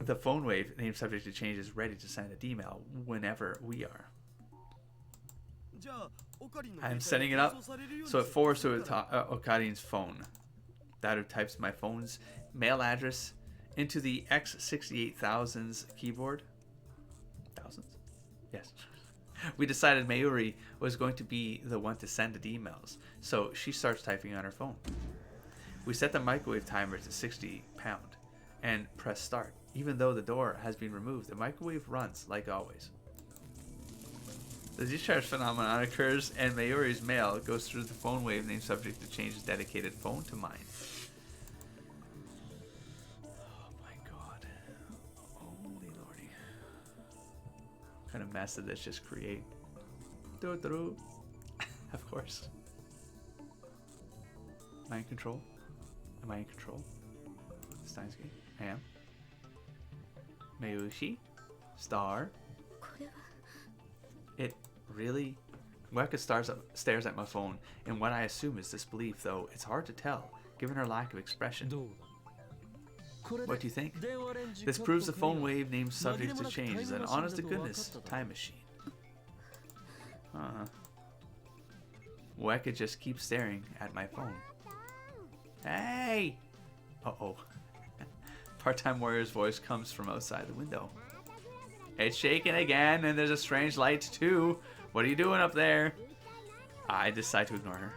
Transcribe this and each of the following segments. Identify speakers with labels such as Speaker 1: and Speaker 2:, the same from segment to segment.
Speaker 1: The phone wave named subject to change is ready to send a D-mail whenever we are. I'm setting it up so it forwards to Okarin's phone. That who types my phone's mail address into the X68000's keyboard. Thousands? Yes. We decided Mayuri was going to be the one to send the emails, so she starts typing on her phone. We set the microwave timer to 60 pound and press start. Even though the door has been removed, the microwave runs like always. The discharge phenomenon occurs and Mayuri's mail goes through the phone wave named subject to change his dedicated phone to mine. Oh my god. Holy lordy. What kind of mess did this just create? Of course. Am I in control? Am I in control? Steins game? I am. Mayushi? Star? It really? Weka stares at my phone in what I assume is disbelief, though it's hard to tell, given her lack of expression. What do you think? This proves the phone wave named subject to change is an honest-to-goodness time machine. Weka just keeps staring at my phone. Hey! Uh-oh. Part-time warrior's voice comes from outside the window. It's shaking again, and there's a strange light too. What are you doing up there? I decide to ignore her.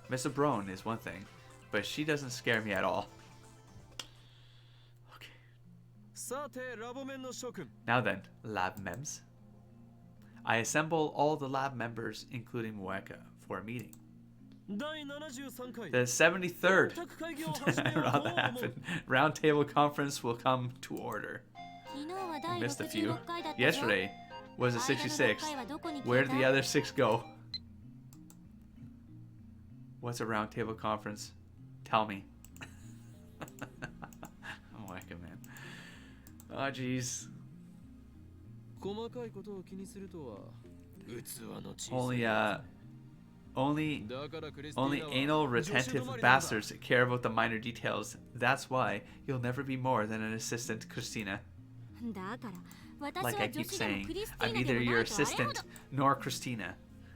Speaker 1: Miss O'Brone is one thing, but she doesn't scare me at all. Okay. Now then, lab mems. I assemble all the lab members, including Moeka, for a meeting. The 73rd round table conference will come to order. Missed a few. Yesterday was the 66th. Where did the other 6 go? What's a round table conference? Tell me. Oh, Weka, man. Oh, jeez. Only anal retentive bastards care about the minor details. That's why you'll never be more than an assistant, Christina. Like I keep saying, I'm neither your assistant nor Christina.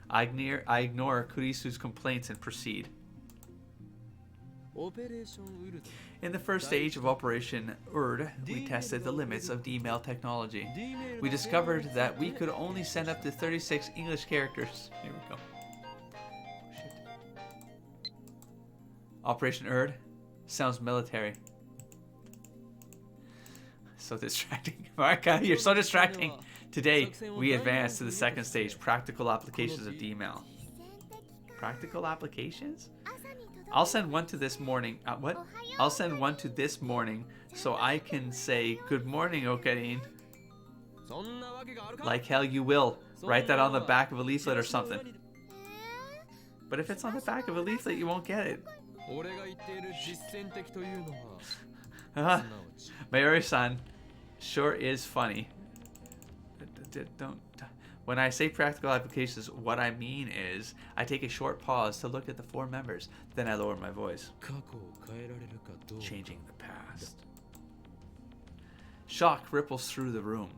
Speaker 1: I ignore Kurisu's complaints and proceed. In the first stage of Operation URD, we tested the limits of email technology. We discovered that we could only send up to 36 English characters. Here we go. Operation URD sounds military. So distracting. Marika, you're so distracting. Today, we advance to the second stage, practical applications of email. Practical applications? I'll send one to this morning. What? I'll send one to this morning so I can say, good morning, Okarin. Like hell you will. Write that on the back of a leaflet or something. But if it's on the back of a leaflet, you won't get it. Mayuri-san sure is funny. Don't. When I say practical applications, what I mean is I take a short pause to look at the 4 members, then I lower my voice. Changing the past. Shock ripples through the room.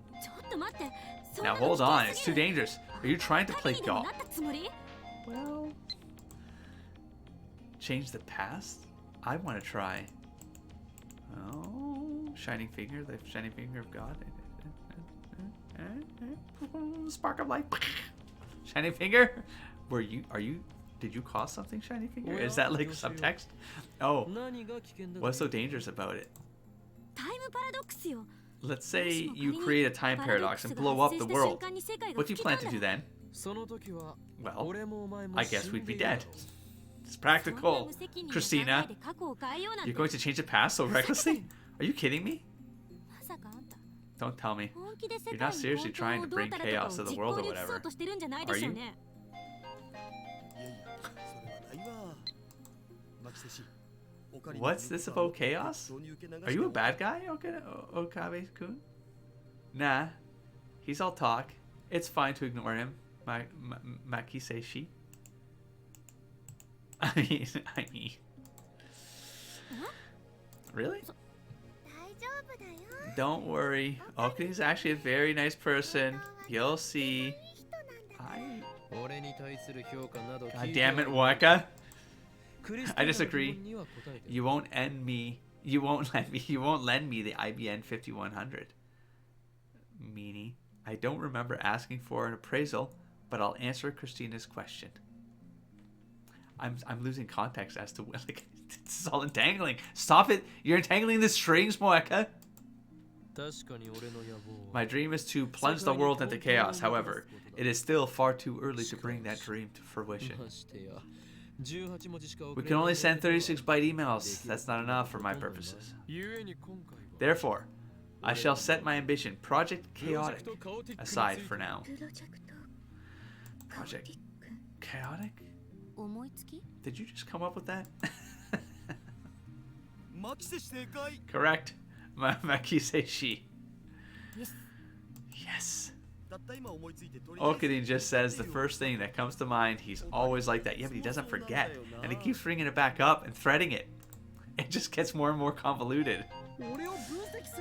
Speaker 1: Now hold on, it's too dangerous. Are you trying to play golf? Well, change the past? I want to try. Oh, shining finger, the shining finger of God. Spark of light. Shining finger? Did you cause something, shining finger? Is that like subtext? Oh, what's so dangerous about it? Let's say you create a time paradox and blow up the world. What do you plan to do then? Well, I guess we'd be dead. It's practical. Christina, you're going to change the past so recklessly? Are you kidding me? Don't tell me. You're not seriously trying to bring chaos to the world or whatever, are you? What's this about chaos? Are you a bad guy, Okabe-kun? Nah. He's all talk. It's fine to ignore him. Makise-shi. I mean. Really? Don't worry. Okarin's actually a very nice person. You'll see. God damn it, Waka. I disagree. You won't lend me the IBN 5100. Meanie. I don't remember asking for an appraisal, but I'll answer Christina's question. I'm losing context as to what, like, this is all entangling. Stop it! You're entangling the strings, Moeka. My dream is to plunge the world into chaos. However, it is still far too early to bring that dream to fruition. We can only send 36-byte emails. That's not enough for my purposes. Therefore, I shall set my ambition, Project Chaotic, aside for now. Project Chaotic? Did you just come up with that? Correct. Maki she. Yes. Okarin just says the first thing that comes to mind. He's always like that. Yeah, but he doesn't forget. And he keeps bringing it back up and threading it. It just gets more and more convoluted.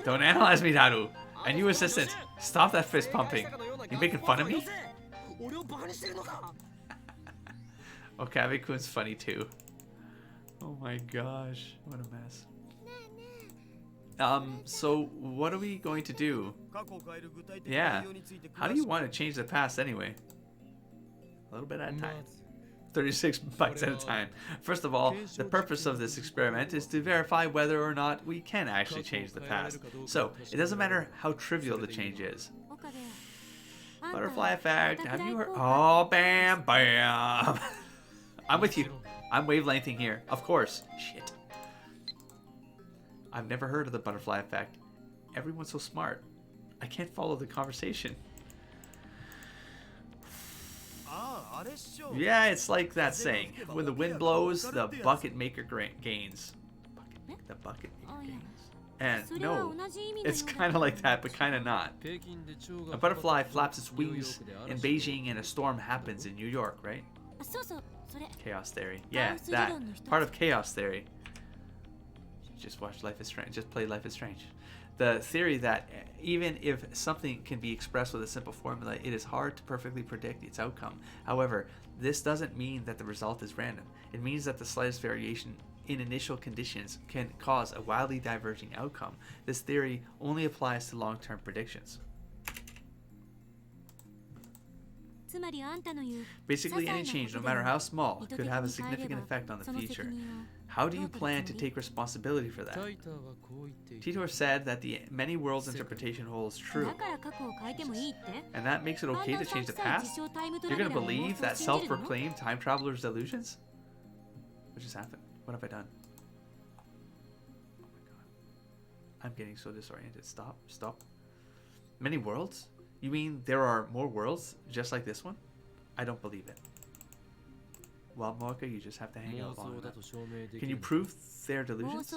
Speaker 1: Don't analyze me, Naru. And you, assistant, stop that fist pumping. You making fun of me? Okabe-kun's funny too. Oh my gosh, what a mess. So what are we going to do? Yeah, how do you want to change the past anyway? A little bit at a time. 36 bytes at a time. First of all, the purpose of this experiment is to verify whether or not we can actually change the past. So, it doesn't matter how trivial the change is. Butterfly effect, have you heard? Oh, bam, bam. I'm with you. I'm wavelengthing here. Of course. Shit. I've never heard of the butterfly effect. Everyone's so smart. I can't follow the conversation. Yeah, it's like that saying. When the wind blows, the bucket maker gains. The bucket maker gains. And no, it's kind of like that, but kind of not. A butterfly flaps its wings in Beijing and a storm happens in New York, right? Chaos theory. Yeah, that. Part of chaos theory. Just watch Life is Strange. Just play Life is Strange. The theory that even if something can be expressed with a simple formula, it is hard to perfectly predict its outcome. However, this doesn't mean that the result is random. It means that the slightest variation in initial conditions can cause a wildly diverging outcome. This theory only applies to long-term predictions. Basically, any change, no matter how small, could have a significant effect on the future. How do you plan to take responsibility for that? Titor said that the many worlds interpretation holds true. And that makes it okay to change the past? You're going to believe that self-proclaimed time traveler's delusions? What just happened? What have I done? Oh my god. I'm getting so disoriented. Stop. Stop. Many worlds? You mean there are more worlds just like this one? I don't believe it. Well, Moeka, you just have to hang out long enough. Can you prove their delusions?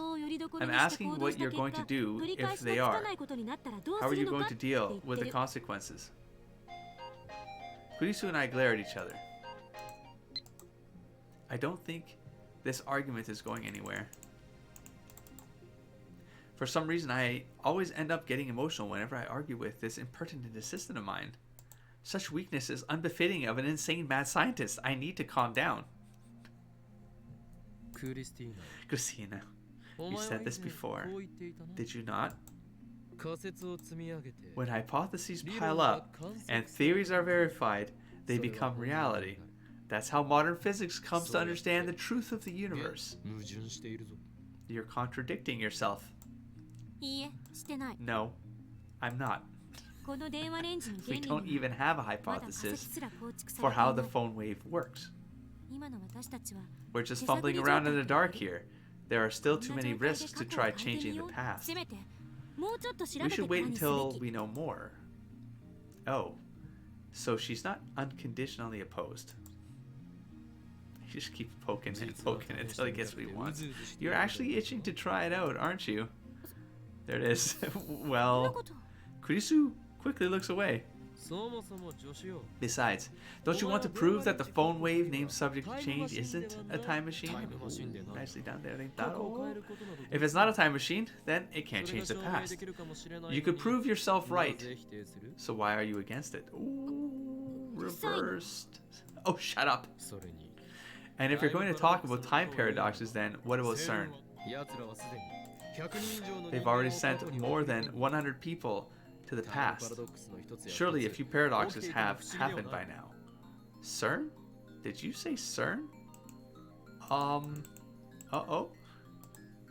Speaker 1: I'm asking what you're going to do if they are. How are you going to deal with the consequences? Kurisu and I glare at each other. I don't think this argument is going anywhere. For some reason, I always end up getting emotional whenever I argue with this impertinent assistant of mine. Such weakness is unbefitting of an insane mad scientist. I need to calm down. Christina, you said this before. Did you not? When hypotheses pile up and theories are verified, they become reality. That's how modern physics comes to understand the truth of the universe. You're contradicting yourself. No, I'm not. We don't even have a hypothesis for how the phone wave works. We're just fumbling around in the dark here. There are still too many risks to try changing the past. We should wait until we know more. Oh, so she's not unconditionally opposed. He just keeps poking and poking until he gets what he wants. You're actually itching to try it out, aren't you? There it is. Well, Kurisu quickly looks away. Besides, don't you want to prove that the phone wave named subject to change isn't a time machine? Ooh, nicely done there, Rintaro. If it's not a time machine, then it can't change the past. You could prove yourself right. So why are you against it? Ooh, reversed. Oh, shut up. And if you're going to talk about time paradoxes, then what about CERN? They've already sent more than 100 people to the past. Surely a few paradoxes have happened by now. CERN? Did you say CERN? Uh-oh?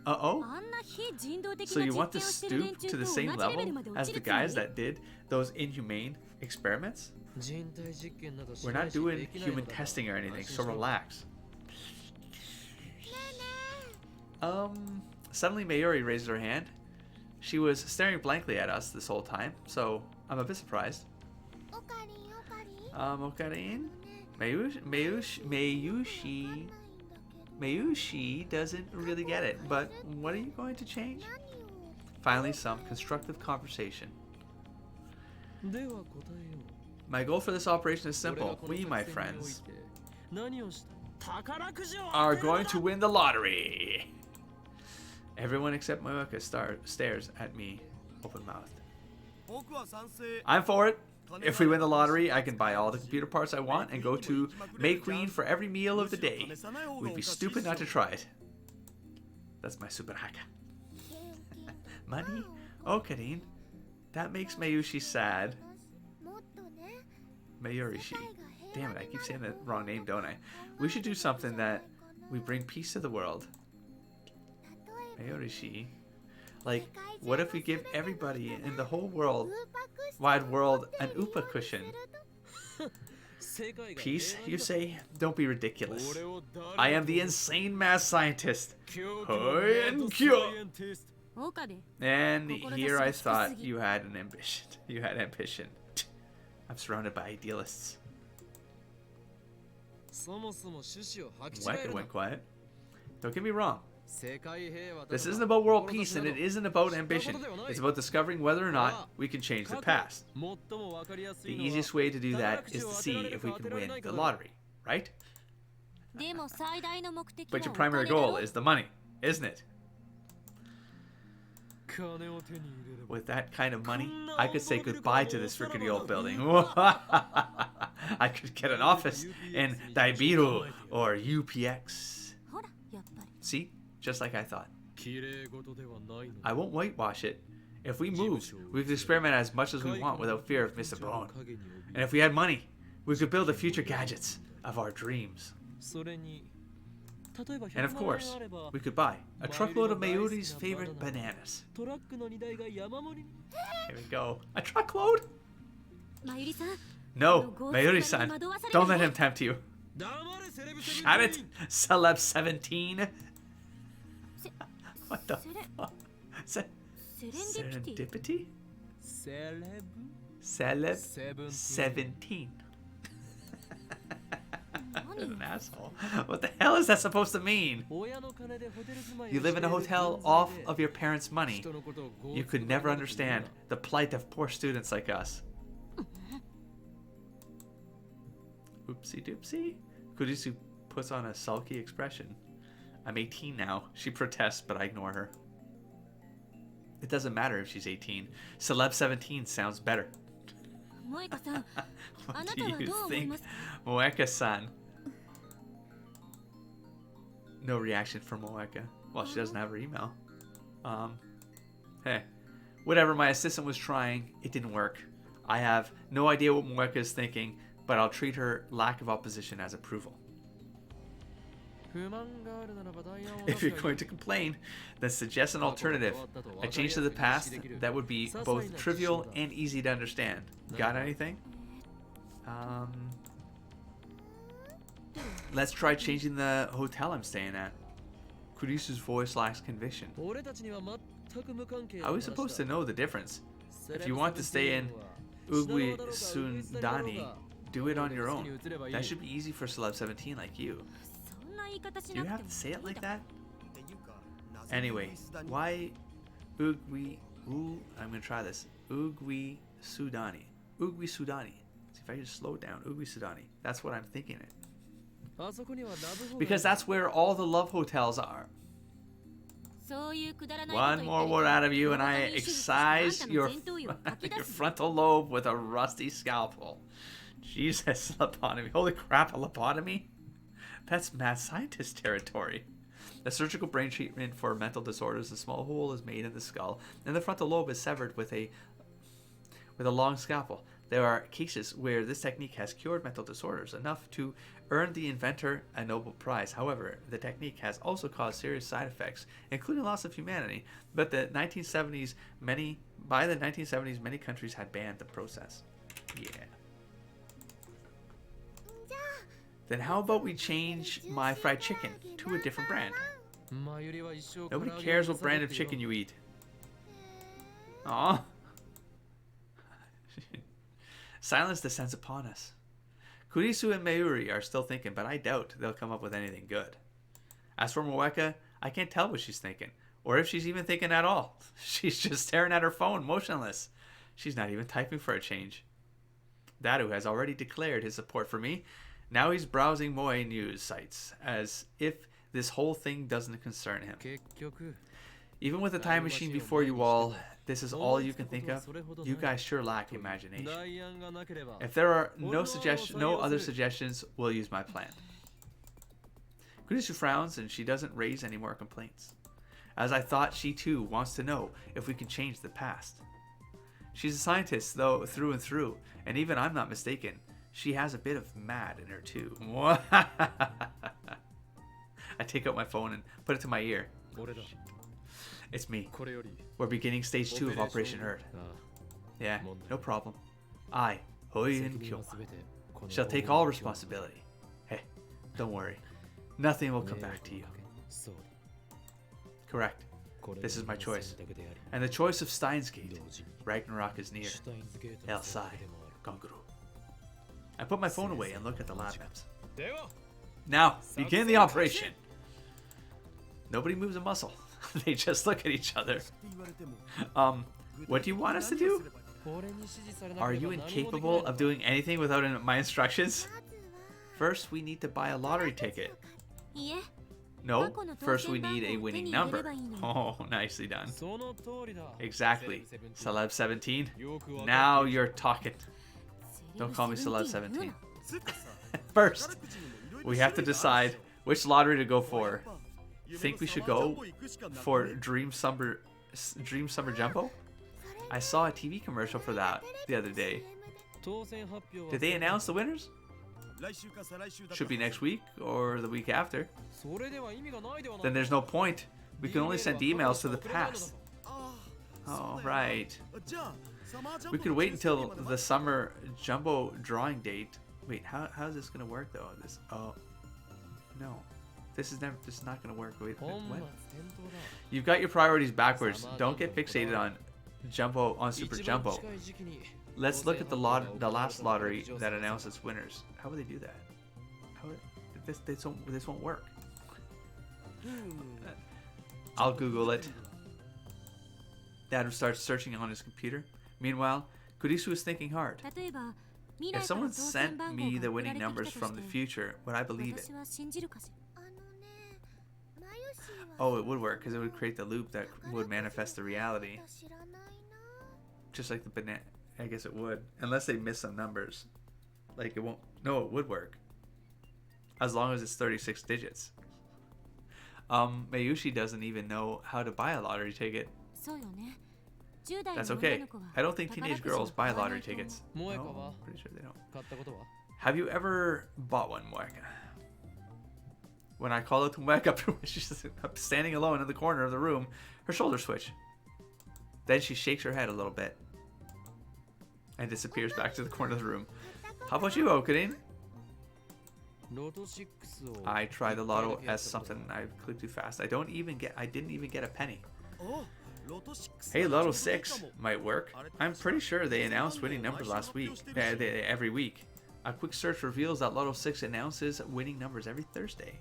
Speaker 1: Uh-oh? So you want to stoop to the same level as the guys that did those inhumane experiments? We're not doing human testing or anything, so relax. Suddenly Mayuri raises her hand. She was staring blankly at us this whole time, so I'm a bit surprised. Okarin? Mayushi doesn't really get it, but what are you going to change? Finally, some constructive conversation. My goal for this operation is simple. We, my friends, are going to win the lottery. Everyone except Moeka stares at me open-mouthed. I'm for it. If we win the lottery, I can buy all the computer parts I want and go to May Queen for every meal of the day. We'd be stupid not to try it. That's my superhaka. Money? Oh, Karin. That makes Mayushi sad. Mayurishi. Damn it, I keep saying the wrong name, don't I? We should do something that we bring peace to the world. Mayurishi. Like, what if we give everybody in the whole wide world, an Upa cushion? Peace, you say? Don't be ridiculous. I am the insane math scientist. And here I thought you had an ambition. You had ambition. I'm surrounded by idealists. What? It went quiet. Don't get me wrong. This isn't about world peace, and it isn't about ambition. It's about discovering whether or not we can change the past. The easiest way to do that is to see if we can win the lottery, right? But your primary goal is the money, isn't it? With that kind of money, I could say goodbye to this rickety old building. I could get an office in Daibiru or UPX. See? Just like I thought. I won't whitewash it. If we move, we could experiment as much as we want without fear of Mr. Bone. And if we had money, we could build the future gadgets of our dreams. And of course, we could buy a truckload of Mayuri's favorite bananas. Here we go. A truckload? No, Mayuri-san. Don't let him tempt you. Shut it, Celeb 17. What the fuck? Serendipity? Celeb 17. An asshole. What the hell is that supposed to mean? You live in a hotel off of your parents' money. You could never understand the plight of poor students like us. Oopsie doopsie. Kurisu puts on a sulky expression. I'm 18 now. She protests, but I ignore her. It doesn't matter if she's 18. Celeb 17 sounds better. What do you think, Moeka-san? No reaction from Moeka. Well, she doesn't have her email. Hey. Whatever, my assistant was trying. It didn't work. I have no idea what Moeka is thinking, but I'll treat her lack of opposition as approval. If you're going to complain, then suggest an alternative. A change to the past that would be both trivial and easy to understand. Got anything? Let's try changing the hotel I'm staying at. Kurisu's voice lacks conviction. Are we supposed to know the difference? If you want to stay in Ugui Sundani, do it on your own. That should be easy for Celeb 17 like you. Do you have to say it like that? Anyway, why Ugui... I'm gonna try this. Ugui Sudani. Ugwi Sudani. See if I just slow it down. Ugwi Sudani. That's what I'm thinking it. Because that's where all the love hotels are. One more word out of you and I excise your frontal lobe with a rusty scalpel. Jesus, lobotomy. Holy crap, a lobotomy? That's mad scientist territory. The surgical brain treatment for mental disorders, a small hole is made in the skull, and the frontal lobe is severed with a long scalpel. There are cases where this technique has cured mental disorders enough to earn the inventor a Nobel Prize. However, the technique has also caused serious side effects, including loss of humanity. But by the 1970s, many countries had banned the process. Yeah. Then how about we change my fried chicken to a different brand? Nobody cares what brand of chicken you eat. Aww. Silence descends upon us. Kurisu and Mayuri are still thinking, but I doubt they'll come up with anything good. As for Moeka, I can't tell what she's thinking, or if she's even thinking at all. She's just staring at her phone, motionless. She's not even typing for a change. Daru has already declared his support for me. Now he's browsing Moe news sites, as if this whole thing doesn't concern him. Even with the time machine before you all, this is all you can think of? You guys sure lack imagination. If there are no other suggestions, we'll use my plan. Kurisu frowns and she doesn't raise any more complaints, as I thought she too wants to know if we can change the past. She's a scientist, though, through and through, and even I'm not mistaken. She has a bit of mad in her too. I take out my phone and put it to my ear. It's me. We're beginning stage 2 of Operation Earth. Yeah, no problem. I, Hoyin Kyoma, shall take all responsibility. Hey, don't worry. Nothing will come back to you. Correct. This is my choice. And the choice of Steins Gate. Ragnarok is near. Elsai, Gonguru. I put my phone away and look at the lab maps. Now, begin the operation. Nobody moves a muscle. They just look at each other. What do you want us to do? Are you incapable of doing anything without my instructions? First, we need to buy a lottery ticket. No, first we need a winning number. Oh, nicely done. Exactly. Celeb 17. Now you're talking. Don't call me Celeb 17. First, we have to decide which lottery to go for. Think we should go for Dream Summer Jumbo? I saw a TV commercial for that the other day. Did they announce the winners? Should be next week or the week after. Then there's no point. We can only send emails to the past. Oh, right. We could wait until the summer jumbo drawing date. Wait, how is this gonna work though? No. This is not gonna work. Wait, what? You've got your priorities backwards. Don't get fixated on Super Jumbo. Let's look at the last lottery that announced its winners. How would they do that? This won't work. I'll Google it. Dad starts searching on his computer. Meanwhile, Kurisu is thinking hard. If someone sent me the winning numbers from the future, would I believe it? Oh, it would work because it would create the loop that would manifest the reality. Just like the banana. I guess it would. Unless they miss some numbers. Like it won't. No, it would work. As long as it's 36 digits. Mayushi doesn't even know how to buy a lottery ticket. That's okay. I don't think teenage girls buy lottery tickets. No, pretty sure they don't. Have you ever bought one, Moeka? When I call out to Moeka, she's standing alone in the corner of the room. Her shoulders switch. Then she shakes her head a little bit and disappears back to the corner of the room. How about you, Okarin? I tried the Lotto as something. I clicked too fast. I didn't even get a penny. Hey, Lotto 6 might work. I'm pretty sure they announced winning numbers last week. Every week. A quick search reveals that Lotto 6 announces winning numbers every Tuesday.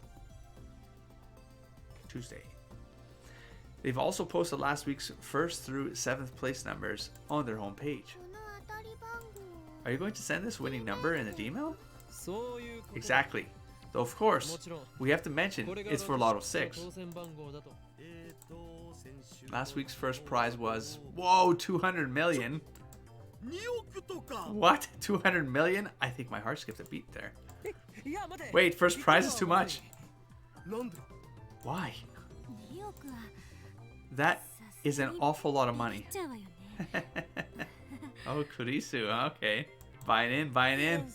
Speaker 1: They've also posted last week's 1st through 7th place numbers on their homepage. Are you going to send this winning number in the email? Exactly. Though of course, we have to mention it's for Lotto 6. Last week's first prize was, whoa, 200 million. What? 200 million? I think my heart skipped a beat there. Wait, first prize is too much. Why? That is an awful lot of money. Oh, Kurisu, okay. Buying in.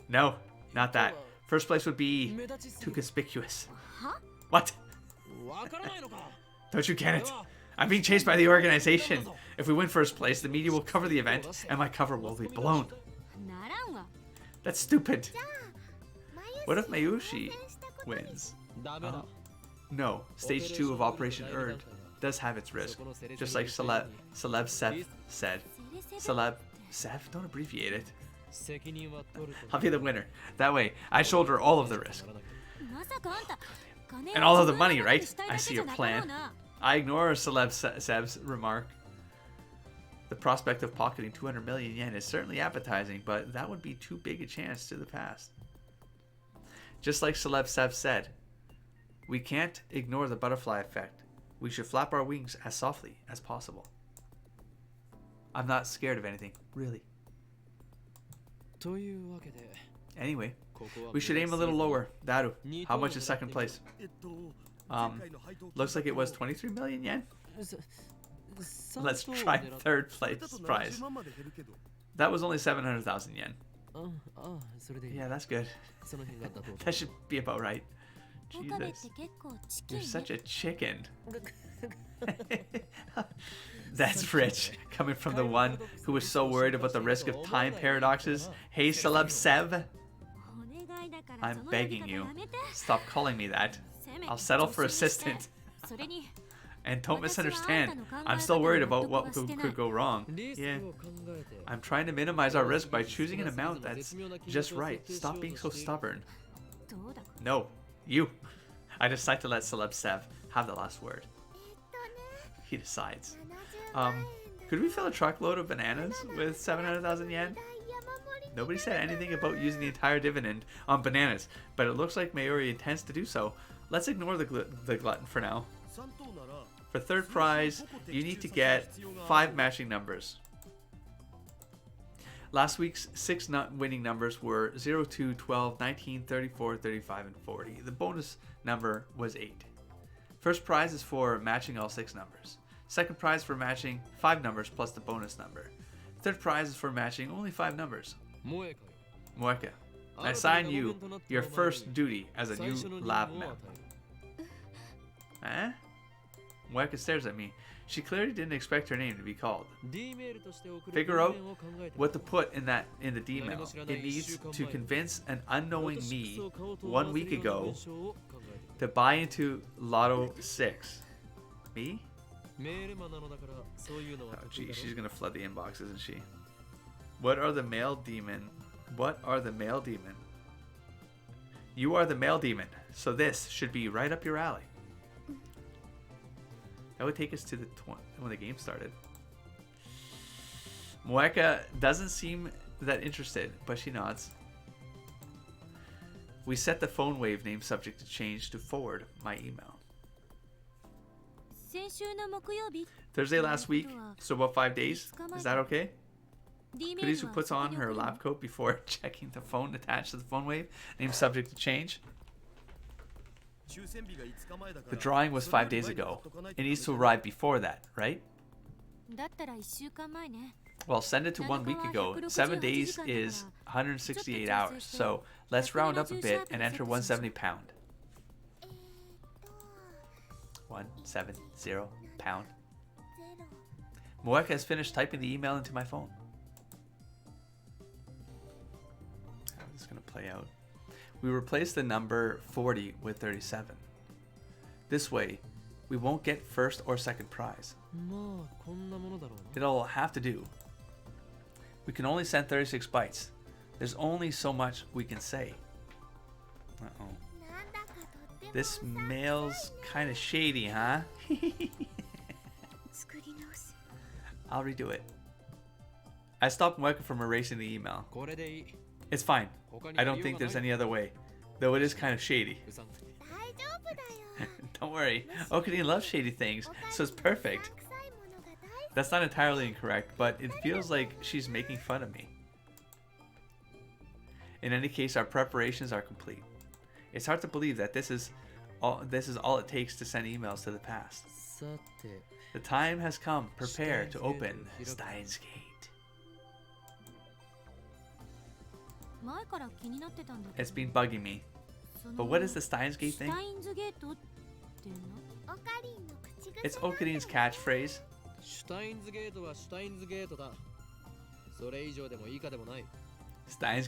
Speaker 1: No, not that. First place would be too conspicuous. What? Don't you get it? I'm being chased by the organization. If we win first place, the media will cover the event and my cover will be blown. That's stupid. What if Mayushi wins? No, stage 2 of Operation Earned does have its risk, just like Celeb Sev said. Celeb Sev? Don't abbreviate it. I'll be the winner. That way, I shoulder all of the risk. And all of the money, right? I see your plan. I ignore Celeb Sev's remark. The prospect of pocketing 200 million yen is certainly appetizing, but that would be too big a chance to the past. Just like Celeb Sev said, we can't ignore the butterfly effect. We should flap our wings as softly as possible. I'm not scared of anything, really. Anyway, we should aim a little lower. Daru, how much is second place? Looks like it was 23 million yen. Let's try third place prize. That was only 700,000 yen. Yeah, that's good. That should be about right. Jesus, you're such a chicken. That's rich, coming from the one who was so worried about the risk of time paradoxes. Hey, Celeb Sev. I'm begging you, stop calling me that. I'll settle for assistant. And don't misunderstand, I'm still worried about what could go wrong. Yeah, I'm trying to minimize our risk by choosing an amount that's just right. Stop being so stubborn. No, you. I decide to let Celeb Sev have the last word. He decides. Could we fill a truckload of bananas with 700,000 yen? Nobody said anything about using the entire dividend on bananas, but it looks like Mayuri intends to do so. Let's ignore the glutton for now. For third prize, you need to get 5 matching numbers. Last week's 6 winning numbers were 0, 2, 12, 19, 34, 35, and 40. The bonus number was 8. First prize is for matching all 6 numbers. Second prize for matching 5 numbers plus the bonus number. Third prize is for matching only 5 numbers. Mueka, I assign you your first duty as a new lab mem. Eh? Mueka stares at me. She clearly didn't expect her name to be called. Figure out what to put in the D-mail. It needs to convince an unknowing me 1 week ago to buy into Lotto 6. Me? Oh, gee, she's gonna flood the inbox, isn't she? What are the male demon? What are the male demon? You are the male demon, so this should be right up your alley. That would take us to the when the game started. Mueka doesn't seem that interested, but she nods. We set the phone wave name subject to change to forward my email. Thursday last week, so about 5 days. Is that okay? Kurisu puts on her lab coat before checking the phone attached to the phone wave. Name subject to change. The drawing was 5 days ago. It needs to arrive before that, right? Well, send it to 1 week ago. 7 days is 168 hours. So let's round up a bit and enter 170 pound. 170 pound. Mueka has finished typing the email into my phone. How is this going to play out? We replace the number 40 with 37. This way, we won't get first or second prize. It'll have to do. We can only send 36 bytes. There's only so much we can say. Uh-oh. This mail's kind of shady, huh? I'll redo it. I stopped Moeka from erasing the email. It's fine. I don't think there's any other way. Though it is kind of shady. Don't worry. Okadine loves shady things, so it's perfect. That's not entirely incorrect, but it feels like she's making fun of me. In any case, our preparations are complete. It's hard to believe that this is all it takes to send emails to the past. The time has come. Prepare to open Steins Gate. It's been bugging me. But what is the Steins Gate thing? It's Okadine's catchphrase. Steins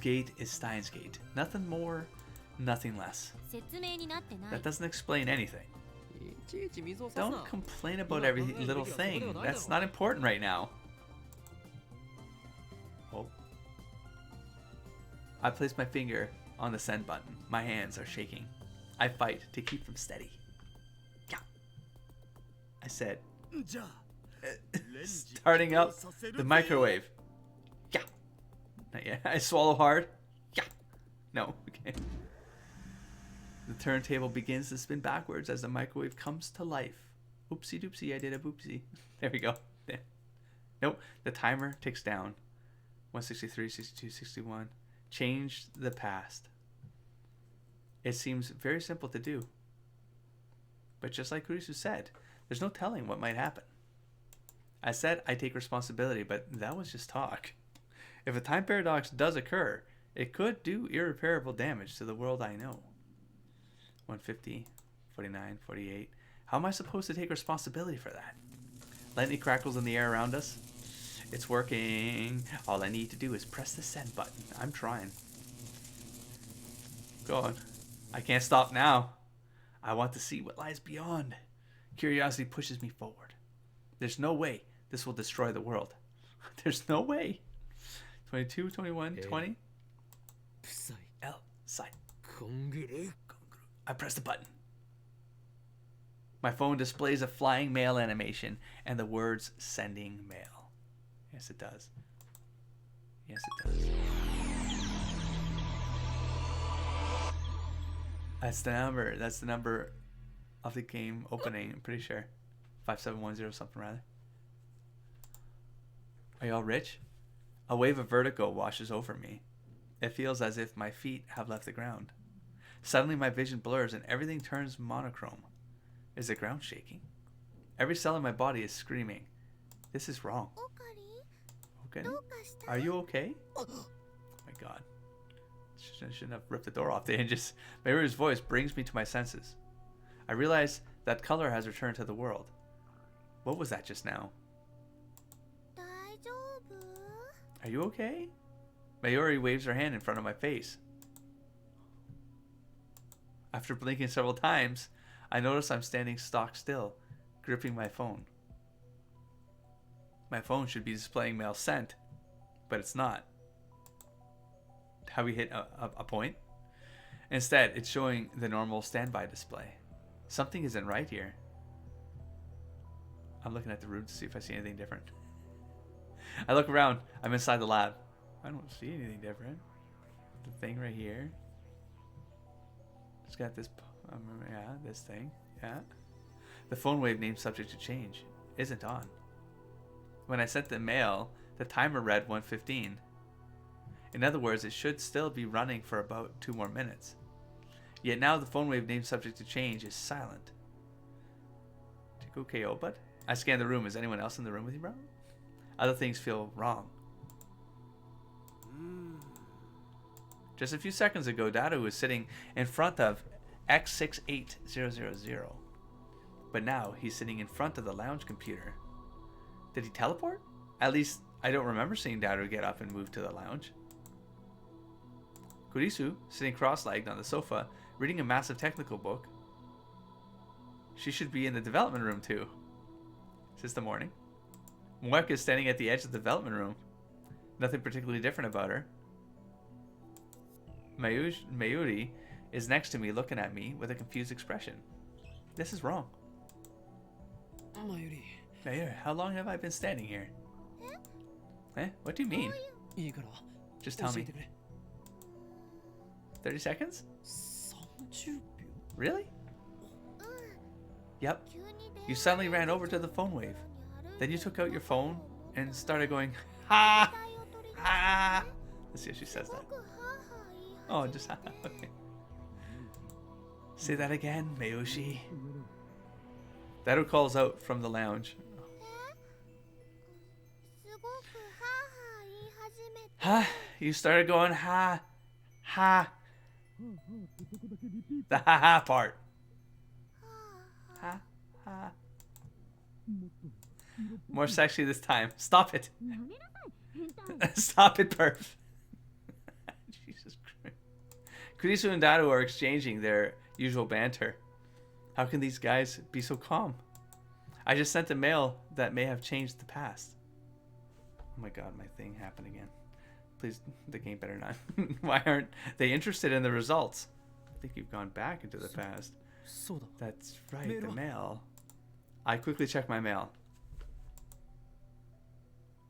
Speaker 1: Gate is Steins Gate. Nothing more, nothing less. That doesn't explain anything. Don't complain about every little thing. That's not important right now. Oh. I place my finger on the send button. My hands are shaking. I fight to keep them steady. Yeah. I said. Starting up the microwave. Yeah. Not yet. I swallow hard. Yeah. No. Okay. The turntable begins to spin backwards as the microwave comes to life. Oopsie doopsie, I did a boopsie. There we go. Yeah. Nope. The timer ticks down. 163, 62, 61. Change the past. It seems very simple to do. But just like Kurisu said, there's no telling what might happen. I said I take responsibility, but that was just talk. If a time paradox does occur, it could do irreparable damage to the world I know. 150, 49, 48. How am I supposed to take responsibility for that? Lightning crackles in the air around us. It's working. All I need to do is press the send button. I'm trying. Go on. I can't stop now. I want to see what lies beyond. Curiosity pushes me forward. There's no way this will destroy the world. There's no way. 22, 21, 20. L, side. I press the button. My phone displays a flying mail animation and the words sending mail. Yes, it does. Yes, it does. That's the number. That's the number of the game opening, I'm pretty sure. 5710 something rather. Are y'all rich? A wave of vertigo washes over me. It feels as if my feet have left the ground. Suddenly my vision blurs and everything turns monochrome. Is the ground shaking? Every cell in my body is screaming. This is wrong. Okay? Are you okay? Oh my god. Shouldn't have ripped the door off the hinges. Mayuri's voice brings me to my senses. I realize that color has returned to the world. What was that just now? Are you okay? Mayuri waves her hand in front of my face. After blinking several times, I notice I'm standing stock still, gripping my phone. My phone should be displaying mail sent, but it's not. Have we hit a point? Instead, it's showing the normal standby display. Something isn't right here. I'm looking at the room to see if I see anything different. I look around. I'm inside the lab. I don't see anything different. The thing right here. It's got this, yeah, this thing, yeah. The phone wave name subject to change isn't on. When I sent the mail, the timer read 1:15. In other words, it should still be running for about 2 more minutes. Yet now the phone wave name subject to change is silent. Okay, oh, but I scan the room. Is anyone else in the room with you, bro? Other things feel wrong. Just a few seconds ago, Daru was sitting in front of X68000. But now he's sitting in front of the lounge computer. Did he teleport? At least I don't remember seeing Daru get up and move to the lounge. Kurisu, sitting cross-legged on the sofa, reading a massive technical book. She should be in the development room too. Since the morning. Moeka is standing at the edge of the development room. Nothing particularly different about her. Mayuri is next to me looking at me with a confused expression. This is wrong. Mayuri, how long have I been standing here? Eh? What do you mean? Just tell me. 30 seconds? Really? Yep. You suddenly ran over to the phone wave. Then you took out your phone and started going, ha! Ha! Let's see if she says that. Oh, just ha. Okay. Say that again, Mayushi. Daru calls out from the lounge. Ha! You started going ha. Ha. The ha ha part. Ha ha. More sexy this time. Stop it. Stop it, perf. Jesus Christ. Kurisu and Daru are exchanging their usual banter. How can these guys be so calm? I just sent a mail that may have changed the past. Oh my god, my thing happened again. Please, the game better not. Why aren't they interested in the results? I think you've gone back into the past. That's right, the mail. I quickly check my mail.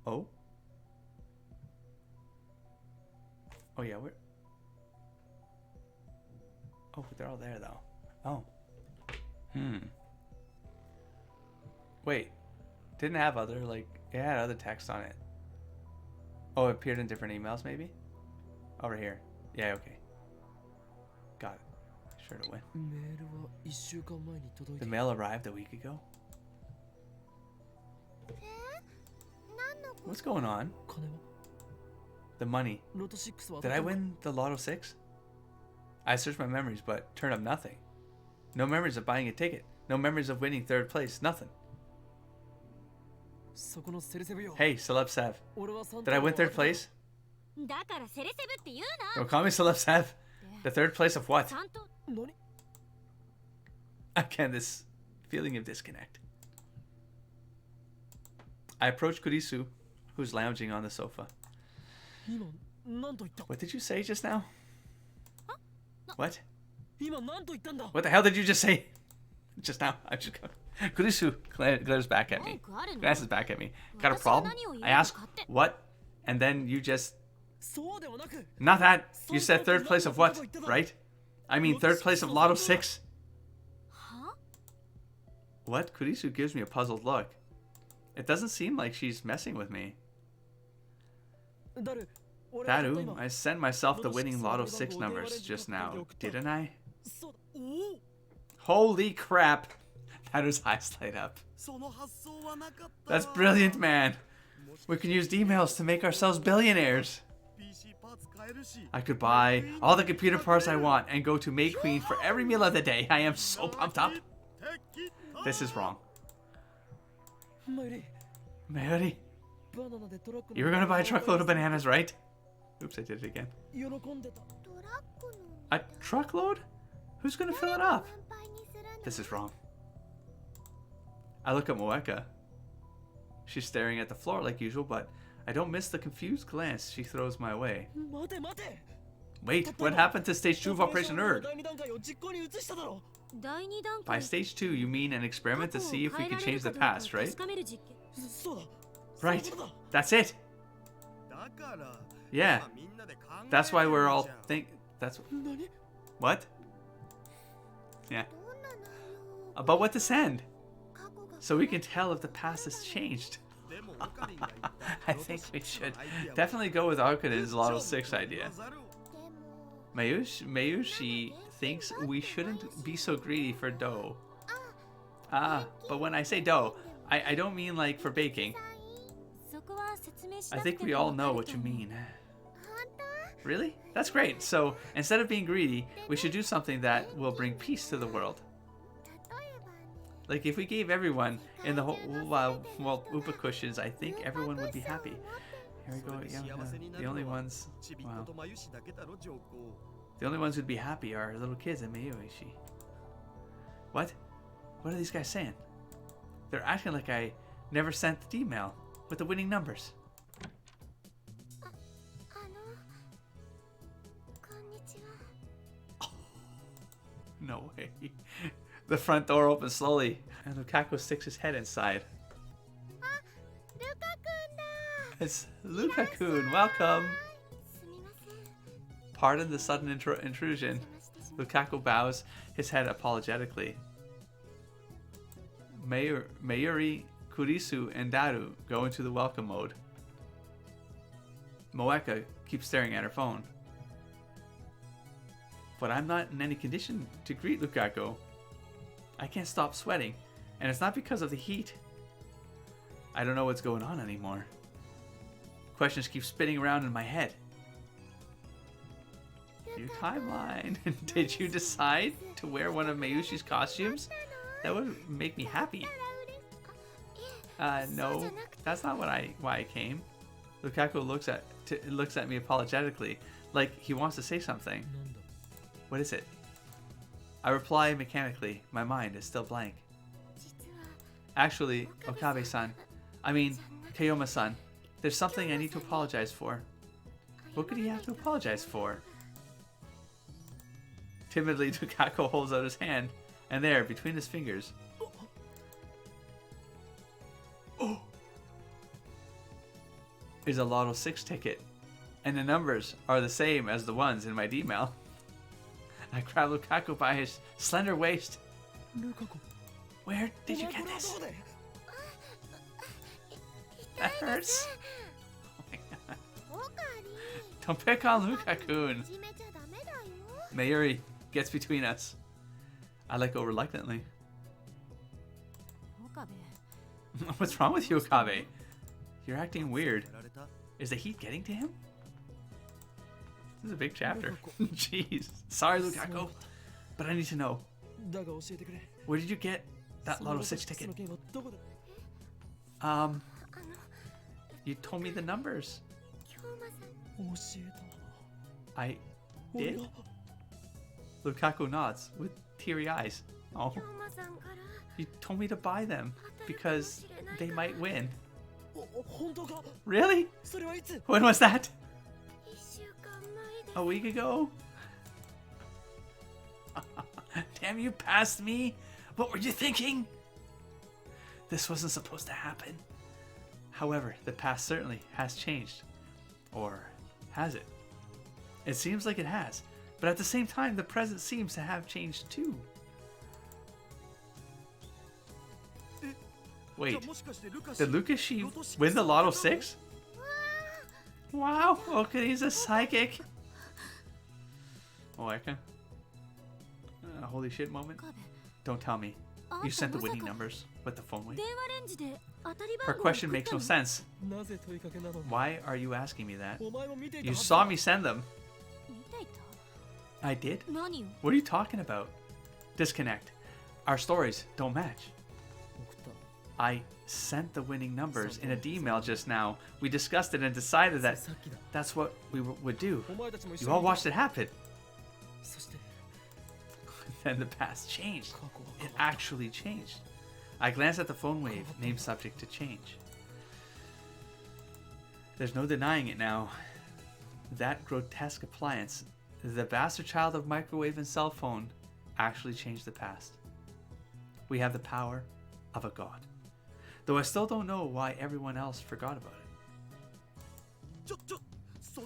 Speaker 1: Oh? Oh yeah, where? Oh, they're all there though. Oh. Wait. Didn't have other, like, it had other text on it. Oh, it appeared in different emails maybe? Over here. Yeah, okay. Got it. Sure to win. The mail arrived a week ago? What's going on? The money. Did I win the Lotto 6? I searched my memories, but turned up nothing. No memories of buying a ticket. No memories of winning 3rd place. Nothing. Hey, Celeb Sev. Did I win 3rd place? Don't call me Celeb Sev. The 3rd place of what? Again, this feeling of disconnect. I approached Kurisu, who's lounging on the sofa. What did you say just now? What? What the hell did you just say? Just now? I just got... Kurisu glares back at me. Glances back at me. Got a problem? I ask, what? And then you just... Not that. You said 3rd place of what, right? I mean 3rd place of Lotto 6. What? Kurisu gives me a puzzled look. It doesn't seem like she's messing with me. Daru, I sent myself the winning Lotto 6 numbers just now, didn't I? Holy crap! Daru's eyes light up. That's brilliant, man. We can use emails to make ourselves billionaires. I could buy all the computer parts I want and go to Maid Queen for every meal of the day. I am so pumped up. This is wrong. Mayuri, you were gonna buy a truckload of bananas, right? Oops, I did it again. A truckload? Who's gonna fill it up? This is wrong. I look at Moeka. She's staring at the floor like usual, but I don't miss the confused glance she throws my way. Wait, what happened to stage 2 of Operation Nerd? By stage 2, you mean an experiment to see if we can change the past, right? Right, that's it. Yeah, that's why we're all that's what? Yeah. About what to send, so we can tell if the past has changed. I think we should definitely go with Akuda's Lotto 6 idea. Mayushi thinks we shouldn't be so greedy for dough. But when I say dough, I don't mean like for baking. I think we all know what you mean. Really? That's great. So instead of being greedy, we should do something that will bring peace to the world. Like if we gave everyone in the whole Upa cushions, I think everyone would be happy. Here we go. Yeah, the only ones. Wow. The only ones who'd be happy are little kids and Mayushi. What? What are these guys saying? They're acting like I never sent the email with the winning numbers. Oh, no way. The front door opens slowly, and Lukako sticks his head inside. It's Lukako. Welcome. Pardon the sudden intrusion. Lukako bows his head apologetically. Mayuri, Kurisu, and Daru go into the welcome mode. Moeka keeps staring at her phone. But I'm not in any condition to greet Lukako. I can't stop sweating, and it's not because of the heat. I don't know what's going on anymore. Questions keep spinning around in my head. New timeline. Did you decide to wear one of Mayushi's costumes? That would make me happy. No, that's not why I came. Lukako looks at me apologetically, like he wants to say something. What is it? I reply mechanically. My mind is still blank. Actually, Okabe-san, I mean, Kayoma-san, there's something I need to apologize for. What could he have to apologize for? Timidly, Lukako holds out his hand, and there, between his fingers, is a Lotto 6 ticket, and the numbers are the same as the ones in my D-mail. I grab Lukako by his slender waist. Lukako, where did you get this? That hurts. Oh my god. Don't pick on Lukako. Mayuri gets between us. I let go reluctantly. What's wrong with you, Okabe? You're acting weird. Is the heat getting to him? This is a big chapter. Jeez. Sorry, Lukako. But I need to know. Where did you get that Lotto 6 ticket? You told me the numbers. I did? Lukako nods with teary eyes. Oh. You told me to buy them because they might win. Really? When was that? A week ago? Damn, you passed me? What were you thinking? This wasn't supposed to happen. However, the past certainly has changed. Or has it? It seems like it has. But at the same time, the present seems to have changed too. Wait, did Lukashi win the Lotto 6? Wow, okay, he's a psychic. Moeka. Holy shit moment. Don't tell me. You sent the winning numbers with the phone wave? Her question makes no sense. Why are you asking me that? You saw me send them. I did? What are you talking about? Disconnect. Our stories don't match. I sent the winning numbers in a D-mail just now. We discussed it and decided that that's what we would do. You all watched it happen. Then the past changed. It actually changed. I glanced at the phone wave, named subject to change. There's no denying it now. That grotesque appliance, the bastard child of microwave and cell phone, actually changed the past. We have the power of a god. Though I still don't know why everyone else forgot about it.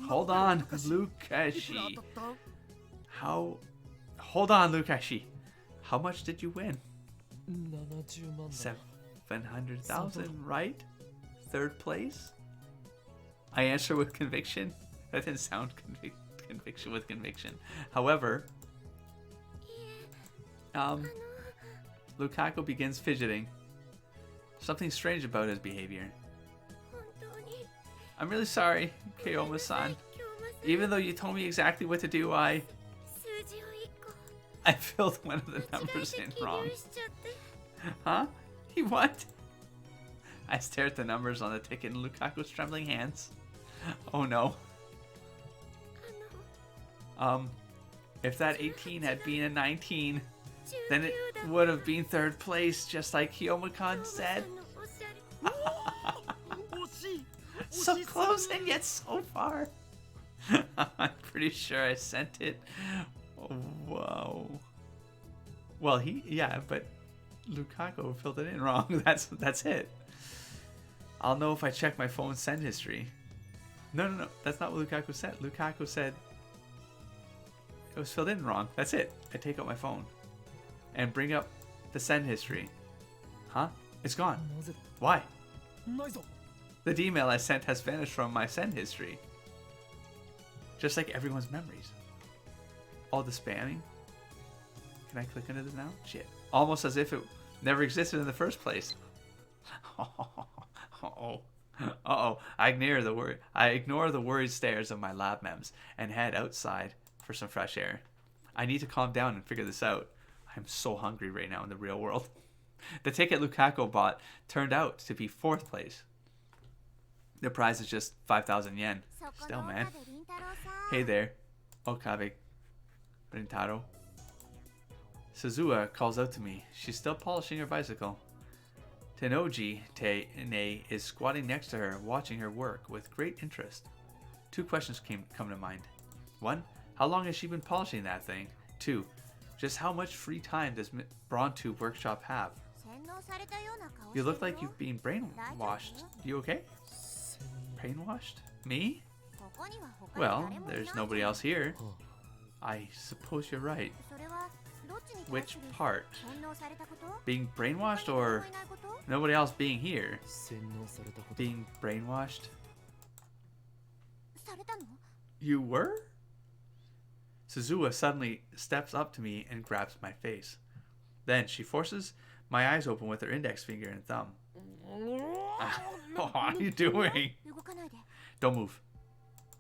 Speaker 1: Hold on, Lukashi. Hold on, Lukashi. How much did you win? 700,000, right? Third place? I answer with conviction. That didn't sound conviction with conviction. However, Lukako begins fidgeting. Something strange about his behavior. I'm really sorry, Kayoma-san. Even though you told me exactly what to do, I filled one of the numbers in wrong. Huh? He what? I stare at the numbers on the ticket in Lukako's trembling hands. Oh no. If that 18 had been a 19, then it would have been third place, just like Kiyoma-kan said. So close and yet so far. I'm pretty sure I sent it. Whoa. Well, but Lukako filled it in wrong. That's it. I'll know if I check my phone's send history. No. That's not what Lukako said. Lukako said it was filled in wrong. That's it. I take out my phone and bring up the send history. Huh? It's gone. Why? The email I sent has vanished from my send history. Just like everyone's memories. All the spamming. Can I click into this now? Shit. Almost as if it never existed in the first place. Uh-oh. I ignore the worried stares of my lab mems and head outside for some fresh air. I need to calm down and figure this out. I'm so hungry right now in the real world. The ticket Lukako bought turned out to be 4th place. The prize is just 5,000 yen. Still, man. Hey there, Okabe Rintaro. Suzuha calls out to me. She's still polishing her bicycle. Tenoji Ne is squatting next to her, watching her work with great interest. 2 questions come to mind. 1. How long has she been polishing that thing? 2. Just how much free time does Brontube Workshop have? You look like you've been brainwashed. You okay? Brainwashed? Me? Well, there's nobody else here. I suppose you're right. Which part? Being brainwashed or nobody else being here? Being brainwashed? You were? Suzuha suddenly steps up to me and grabs my face. Then she forces my eyes open with her index finger and thumb. What are you doing? Don't move.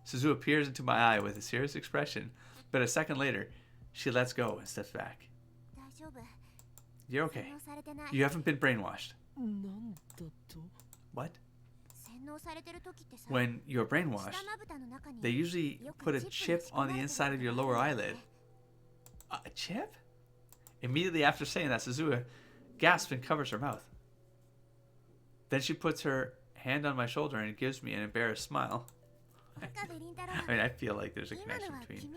Speaker 1: Suzuha peers into my eye with a serious expression, but a second later, she lets go and steps back. You're okay. You haven't been brainwashed. What? When you're brainwashed, they usually put a chip on the inside of your lower eyelid. A chip? Immediately after saying that, Suzuha gasps and covers her mouth. Then she puts her hand on my shoulder and gives me an embarrassed smile. I mean, I feel like there's a connection between.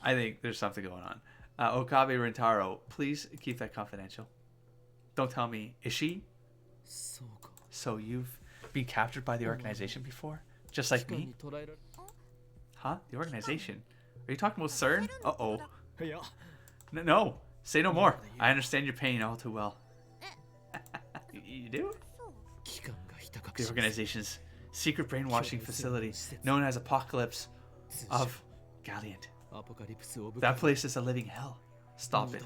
Speaker 1: I think there's something going on. Okabe Rintaro, please keep that confidential. Don't tell me. Is she? So you've been captured by the organization before? Just like me? Huh? The organization? Are you talking about CERN? Uh-oh. No. Say no more. I understand your pain all too well. You do? The organization's secret brainwashing facility, known as Apocalypse of Galliant. That place is a living hell. Stop it.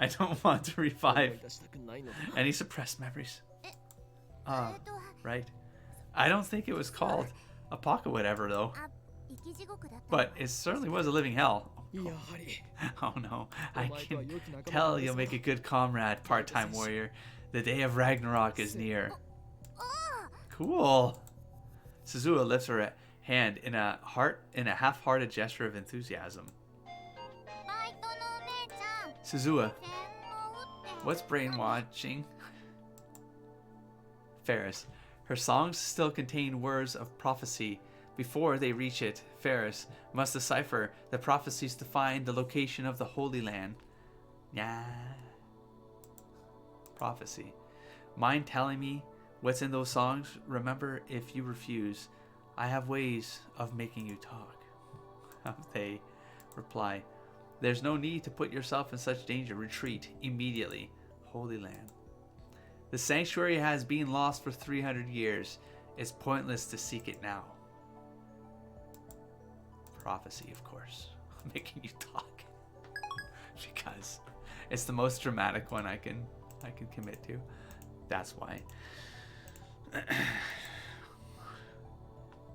Speaker 1: I don't want to revive any suppressed memories. Right. I don't think it was called Apoca whatever though. But it certainly was a living hell. Oh no. I can tell you'll make a good comrade, part-time warrior. The day of Ragnarok is near. Cool. Suzuha lifts her hand in a half-hearted gesture of enthusiasm. Suzuha, what's brainwashing? Ferris, her songs still contain words of prophecy. Before they reach it, Ferris must decipher the prophecies to find the location of the Holy Land. Yeah. Prophecy. Mind telling me what's in those songs? Remember, if you refuse, I have ways of making you talk. They reply, there's no need to put yourself in such danger. Retreat immediately. Holy Land. The sanctuary has been lost for 300 years. It's pointless to seek it now. Prophecy, of course. Making you talk. Because it's the most dramatic one I can commit to. That's why.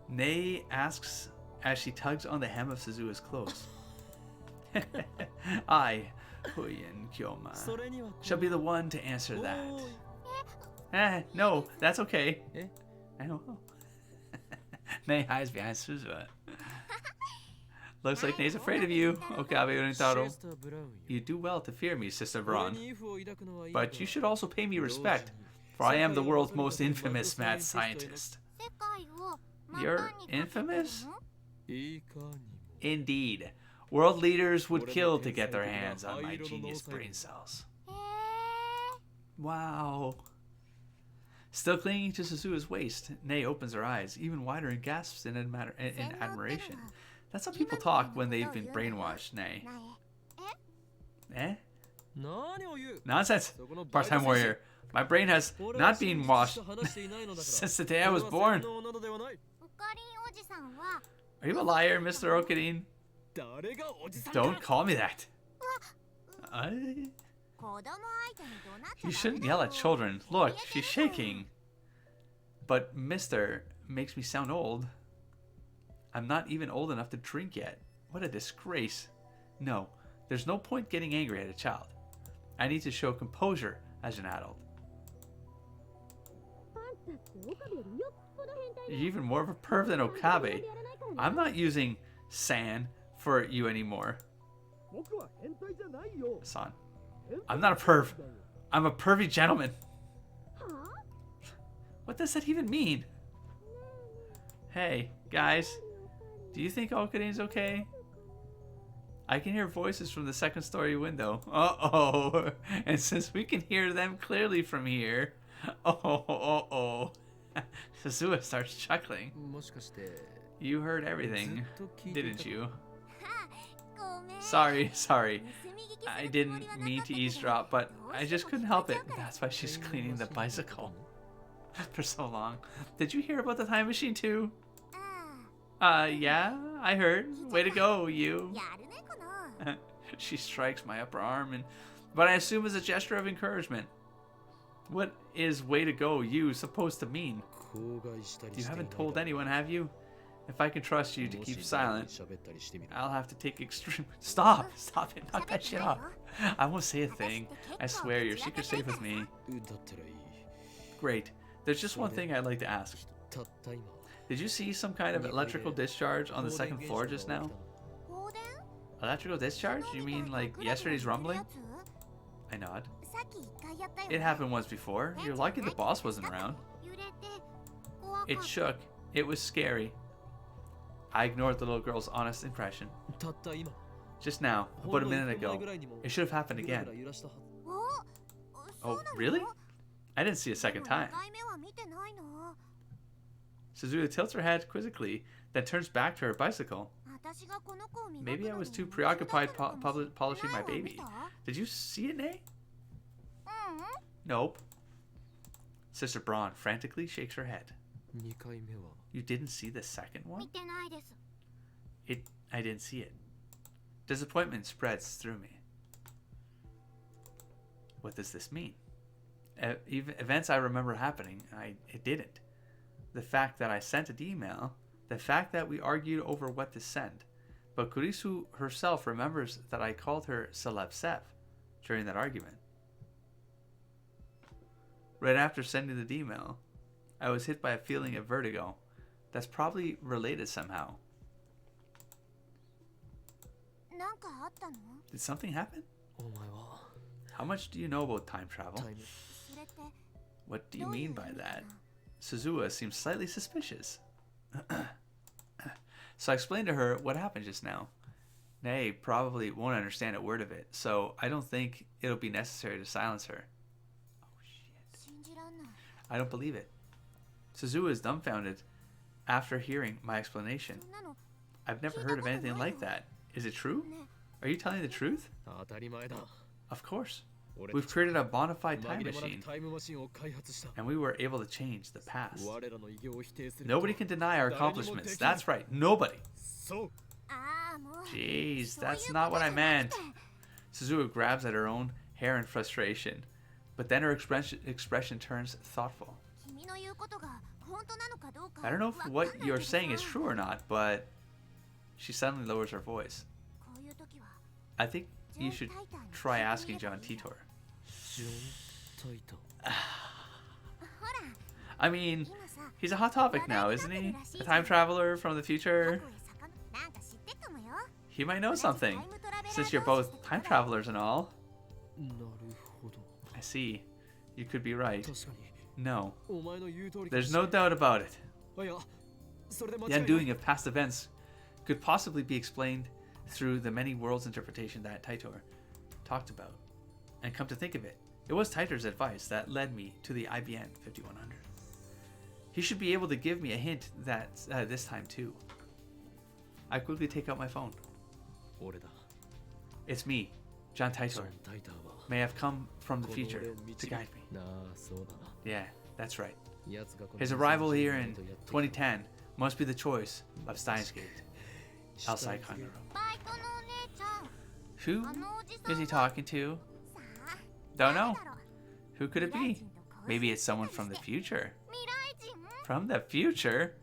Speaker 1: Nei asks as she tugs on the hem of Suzuha's clothes. I, Huyen Kyoma, shall be the one to answer that. No, that's okay. I know. Nei hides behind Suzuha. Looks like Nei's afraid of you, Okabe Rintaro. You do well to fear me, Sister Braun. But you should also pay me respect, for I am the world's most infamous mad scientist. You're infamous? Indeed. World leaders would kill to get their hands on my genius brain cells. Wow. Still clinging to Suzua's waist, Nei opens her eyes, even wider, and gasps in admiration. That's how people talk when they've been brainwashed, Nei. Eh? Nonsense! Part-time warrior. My brain has not been washed since the day I was born. Are you a liar, Mr. Okarin? Don't call me that. You shouldn't yell at children. Look, she's shaking. But Mr. makes me sound old. I'm not even old enough to drink yet. What a disgrace. No, there's no point getting angry at a child. I need to show composure as an adult. You're even more of a perv than Okabe. I'm not using san for you anymore. San. I'm not a perv. I'm a pervy gentleman. What does that even mean? Hey, guys. Do you think Okarin's okay? I can hear voices from the second story window. Uh-oh. And since we can hear them clearly from here... Oh. Suzua starts chuckling. You heard everything, didn't you? Sorry. I didn't mean to eavesdrop, but I just couldn't help it. That's why she's cleaning the bicycle for so long. Did you hear about the time machine too? Yeah, I heard. Way to go, you. She strikes my upper arm, but I assume as a gesture of encouragement. What is way to go, you, supposed to mean? You haven't told anyone, have you? If I can trust you to keep silent, I'll have to take extreme... Stop it, knock that shit off. I won't say a thing. I swear, your secret's safe with me. Great. There's just one thing I'd like to ask. Did you see some kind of electrical discharge on the second floor just now? Electrical discharge? You mean like yesterday's rumbling? I nod. It happened once before. You're lucky the boss wasn't around. It shook. It was scary. I ignored the little girl's honest impression. Just now, about a minute ago. It should have happened again. Oh, really? I didn't see a second time. Suzuka tilts her head quizzically, then turns back to her bicycle. Maybe I was too preoccupied polishing my baby. Did you see it, Nei? Nope. Sister Braun frantically shakes her head. You didn't see the second one? I didn't see it. Disappointment spreads through me. What does this mean? Events I remember happening, it didn't. The fact that I sent an email, the fact that we argued over what to send, but Kurisu herself remembers that I called her Celeb Sev during that argument. Right after sending the email, I was hit by a feeling of vertigo that's probably related somehow. Did something happen? How much do you know about time travel? What do you mean by that? Suzuka seems slightly suspicious. So I explained to her what happened just now. Nei probably won't understand a word of it, so I don't think it'll be necessary to silence her. Oh shit. I don't believe it. Suzuka is dumbfounded after hearing my explanation. I've never heard of anything like that. Is it true? Are you telling the truth? Of course. We've created a bona fide time machine, and we were able to change the past. Nobody can deny our accomplishments. That's right, nobody. Jeez, that's not what I meant. Suzuka grabs at her own hair in frustration, but then her expression turns thoughtful. I don't know if what you're saying is true or not, but she suddenly lowers her voice. I think you should try asking John Titor. I mean, he's a hot topic now, isn't he? A time traveler from the future. He might know something, since you're both time travelers and all. I see. You could be right. No. There's no doubt about it. The undoing of past events could possibly be explained through the many worlds interpretation that Titor talked about. And come to think of it, It was Taito's advice that led me to the IBN 5100. He should be able to give me a hint that this time too. I quickly take out my phone. It's me, John Taito. May have come from the future to guide me. Yeah, that's right. His arrival here in 2010 must be the choice of Steins Gate. Outside Kangaro. Who is he talking to? Don't know. Who could it be? Maybe it's someone from the future. From the future?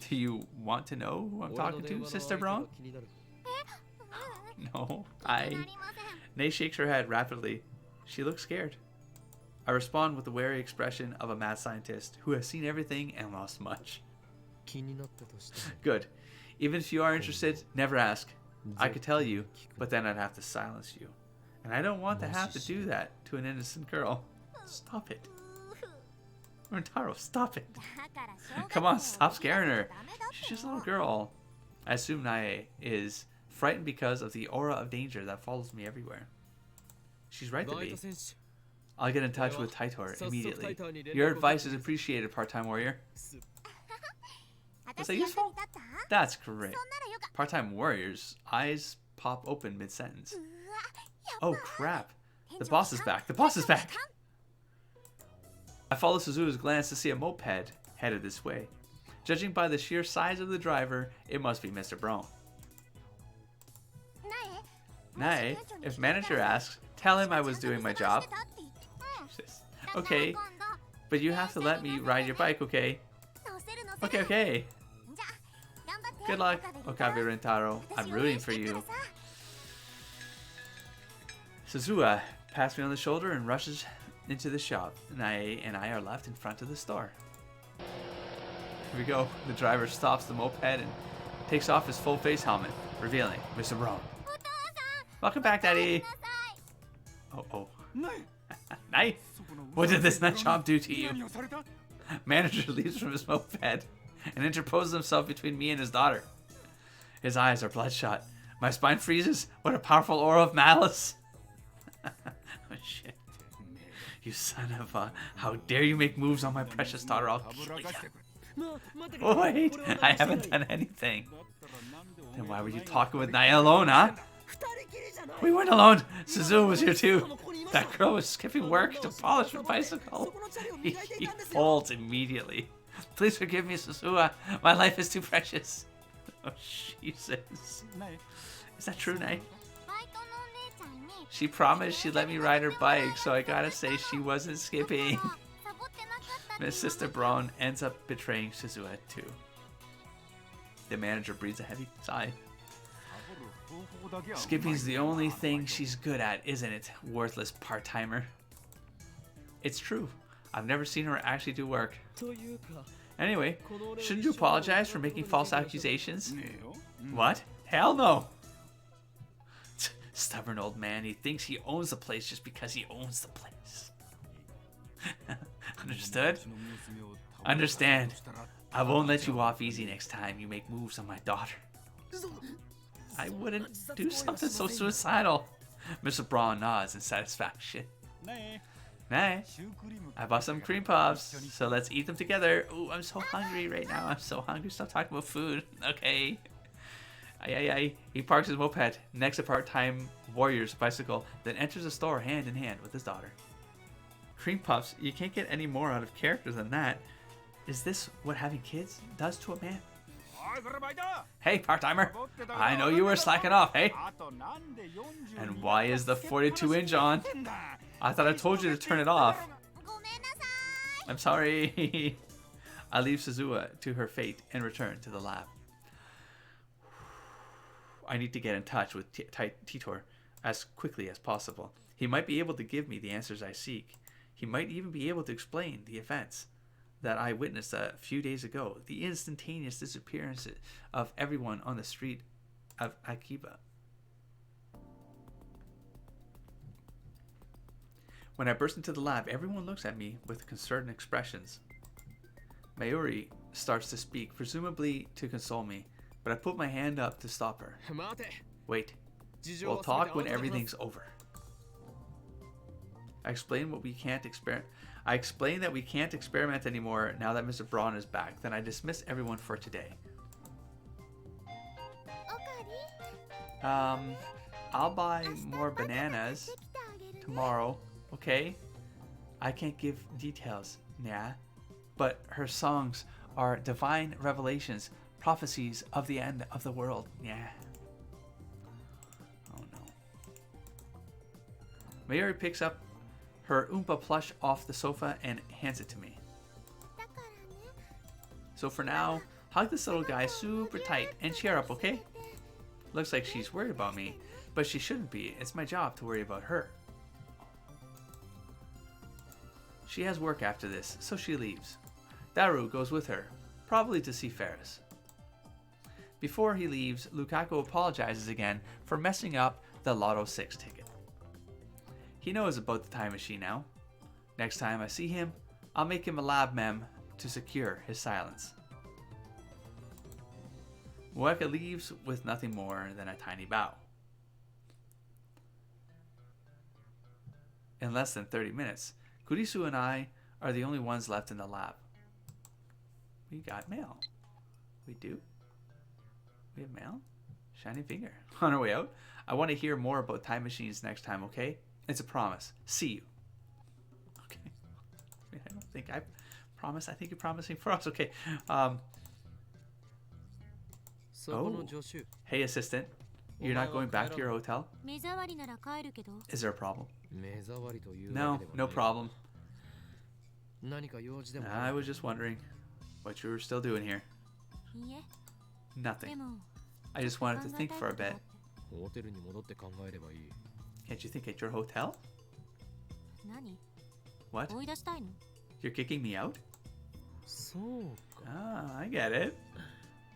Speaker 1: Do you want to know who I'm talking to, Sister Brown? No, Nay shakes her head rapidly. She looks scared. I respond with the wary expression of a mad scientist who has seen everything and lost much. Good. Even if you are interested, never ask. I could tell you, but then I'd have to silence you. And I don't want to have to do that to an innocent girl. Stop it. Rintaro, stop it. Come on, stop scaring her. She's just a little girl. I assume Nae is frightened because of the aura of danger that follows me everywhere. She's right to be. I'll get in touch with Taito immediately. Your advice is appreciated, part-time warrior. Was that useful? That's great. Part-time warrior's eyes pop open mid-sentence. Oh crap. The boss is back. The boss is back. I follow Suzu's glance to see a moped headed this way. Judging by the sheer size of the driver, it must be Mr. Brown. Nae, if manager asks, tell him I was doing my job. Okay, but you have to let me ride your bike, okay? Okay. Good luck, Okabe Rintaro. I'm rooting for you. Suzuha pats me on the shoulder and rushes into the shop. Nae and I are left in front of the store. Here we go. The driver stops the moped and takes off his full face helmet, revealing Mr. Brown. Welcome back, Daddy. Oh. Nae, what did this nut job do to you? Manager leaves from his moped and interposes himself between me and his daughter. His eyes are bloodshot. My spine freezes. What a powerful aura of malice. Oh shit. You son of a... How dare you make moves on my precious daughter? I'll kill you. Wait, I haven't done anything. Then why were you talking with Nae alone, huh? We weren't alone. Suzu was here too. That girl was skipping work to polish her bicycle. He folds immediately. Please forgive me, Suzuha. My life is too precious. Oh, Jesus. Is that true, Nae? She promised she'd let me ride her bike, so I gotta say she wasn't skipping. Miss Sister Brown ends up betraying Suzuha too. The manager breathes a heavy sigh. Skipping's the only thing she's good at, isn't it, worthless part-timer? It's true. I've never seen her actually do work. Anyway, shouldn't you apologize for making false accusations? What? Hell no! Stubborn old man, he thinks he owns the place just because he owns the place. Understood? Understand. I won't let you off easy next time you make moves on my daughter. I wouldn't do something so suicidal. Mr. Braun nods in satisfaction. Nae, I bought some cream puffs, so let's eat them together. Ooh, I'm so hungry right now. I'm so hungry. Stop talking about food. Okay. He parks his moped next to part-time warrior's bicycle, then enters the store hand in hand with his daughter. Cream puffs? You can't get any more out of character than that. Is this what having kids does to a man? Hey, part-timer. I know you were slacking off, hey? And why is the 42-inch on? I thought I told you to turn it off. I'm sorry. I leave Suzuha to her fate and return to the lab. I need to get in touch with Titor as quickly as possible. He might be able to give me the answers I seek. He might even be able to explain the events that I witnessed a few days ago. The instantaneous disappearance of everyone on the street of Akiba. When I burst into the lab, everyone looks at me with concerned expressions. Mayuri starts to speak, presumably to console me, but I put my hand up to stop her. Wait, we'll talk when everything's over. I explained that we can't experiment anymore now that Mr. Braun is back. Then I dismiss everyone for today. I'll buy more bananas tomorrow, okay? I can't give details, nah. But her songs are divine revelations, prophecies of the end of the world, yeah. Oh no. Mayuri picks up her Oompa plush off the sofa and hands it to me. So for now, hug this little guy super tight and cheer up, okay? Looks like she's worried about me, but she shouldn't be. It's my job to worry about her. She has work after this, so she leaves. Daru goes with her, probably to see Ferris. Before he leaves, Lukako apologizes again for messing up the Lotto 6 ticket. He knows about the time machine now. Next time I see him, I'll make him a lab mem to secure his silence. Moeka leaves with nothing more than a tiny bow. In less than 30 minutes, Kurisu and I are the only ones left in the lab. We got mail. We do? We have mail? Shiny finger. On our way out, I want to hear more about time machines next time, okay? It's a promise. See you. Okay. I don't think I promise. I think you're promising for us. Okay. Oh. Hey, assistant. You're not going back to your hotel? Is there a problem? No, no problem. I was just wondering what you were still doing here. Nothing. I just wanted to think for a bit. Can't you think at your hotel? What? You're kicking me out? Ah, I get it.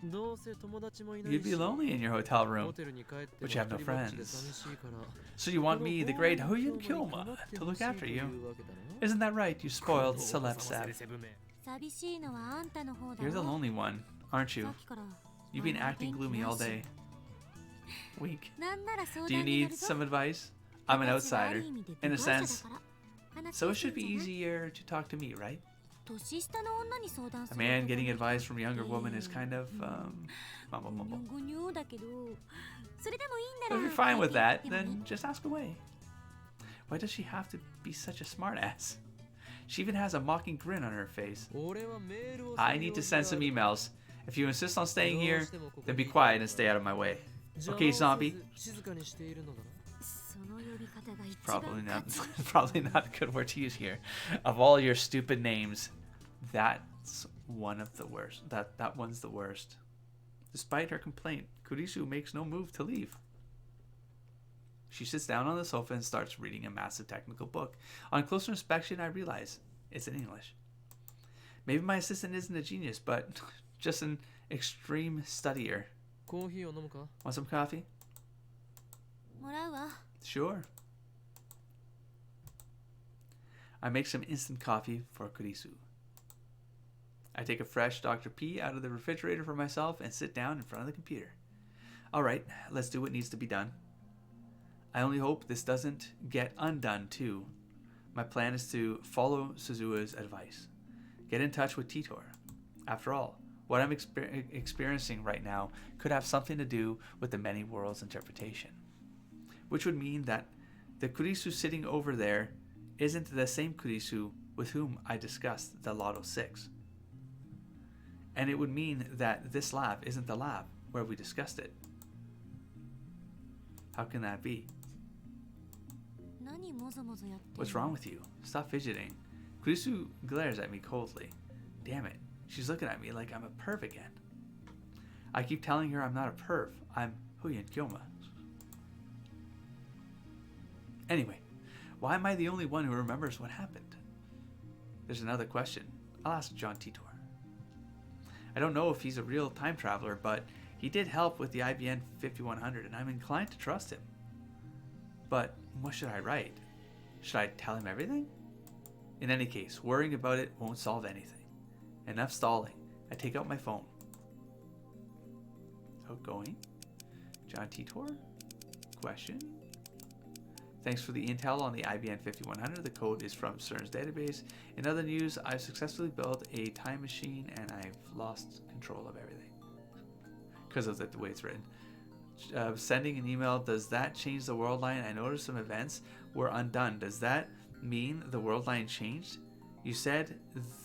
Speaker 1: You'd be lonely in your hotel room, but you have no friends. So you want me, the great Huyin Kyoma, to look after you? Isn't that right, you spoiled celeb sap? You're the lonely one, aren't you? You've been acting gloomy all day. Weak. Do you need some advice? I'm an outsider, in a sense. So it should be easier to talk to me, right? A man getting advice from a younger woman is kind of, mumble mumble. But if you're fine with that, then just ask away. Why does she have to be such a smartass? She even has a mocking grin on her face. I need to send some emails. If you insist on staying here, then be quiet and stay out of my way. Okay, zombie? Probably not a good word to use here. Of all your stupid names, that's one of the worst. That one's the worst. Despite her complaint, Kurisu makes no move to leave. She sits down on the sofa and starts reading a massive technical book. On closer inspection, I realize it's in English. Maybe my assistant isn't a genius, but just an extreme studier. Want some coffee? Sure. I make some instant coffee for Kurisu. I take a fresh Dr. P out of the refrigerator for myself and sit down in front of the computer. Alright, let's do what needs to be done. I only hope this doesn't get undone too. My plan is to follow Suzua's advice. Get in touch with Titor. After all, what I'm experiencing right now could have something to do with the many worlds interpretation. Which would mean that the Kurisu sitting over there isn't the same Kurisu with whom I discussed the Lotto 6. And it would mean that this lab isn't the lab where we discussed it. How can that be? What's wrong with you? Stop fidgeting. Kurisu glares at me coldly. Damn it, she's looking at me like I'm a perv again. I keep telling her I'm not a perv. I'm Huyin Kyoma. Anyway, why am I the only one who remembers what happened? There's another question. I'll ask John Titor. I don't know if he's a real time traveler, but he did help with the IBN 5100, and I'm inclined to trust him. But what should I write? Should I tell him everything? In any case, worrying about it won't solve anything. Enough stalling. I take out my phone. Outgoing. John Titor? Question. Thanks for the intel on the IBN 5100. The code is from CERN's database. In other news, I've successfully built a time machine and I've lost control of everything because of the way it's written. Sending an email, does that change the world line? I noticed some events were undone. Does that mean the world line changed? You said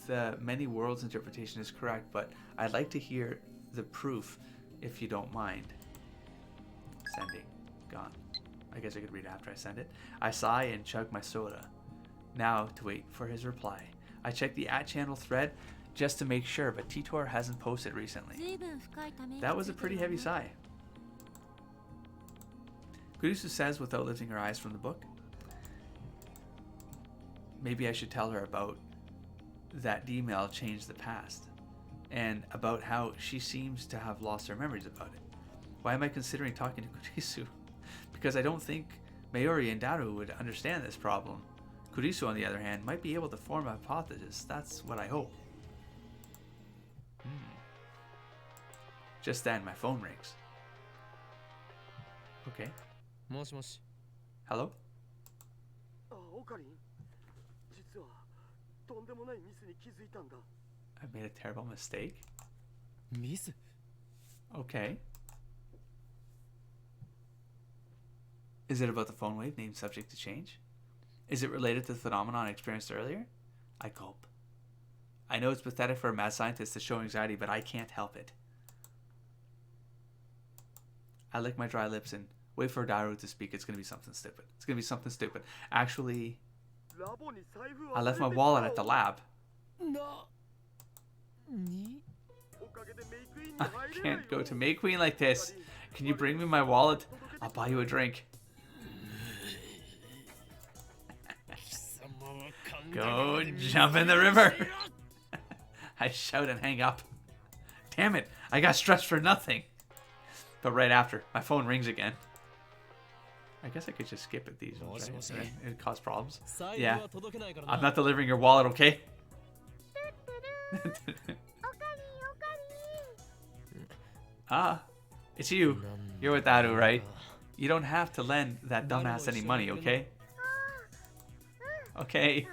Speaker 1: the many worlds interpretation is correct, but I'd like to hear the proof if you don't mind. Sending. Gone. I guess I could read after I send it. I sigh and chug my soda. Now to wait for his reply. I check the @channel thread just to make sure, but Titor hasn't posted recently. That was a pretty heavy sigh. Kurisu says without lifting her eyes from the book. Maybe I should tell her about that email changed the past and about how she seems to have lost her memories about it. Why am I considering talking to Kurisu? Because I don't think Mayuri and Daru would understand this problem. Kurisu, on the other hand, might be able to form a hypothesis. That's what I hope. Just then, my phone rings. Okay. Hello? I made a terrible mistake. Okay. Is it about the phone wave named subject to change? Is it related to the phenomenon I experienced earlier? I gulp. I know it's pathetic for a mad scientist to show anxiety, but I can't help it. I lick my dry lips and wait for Daru to speak. It's going to be something stupid. It's going to be something stupid. Actually, I left my wallet at the lab. I can't go to May Queen like this. Can you bring me my wallet? I'll buy you a drink. Go jump in the river. I shout and hang up. Damn it, I got stressed for nothing. But right after, my phone rings again. I guess I could just skip it these ones, right? It cause problems. Yeah. I'm not delivering your wallet, okay? It's you. You're with Daru, right? You don't have to lend that dumbass any money, okay? Okay.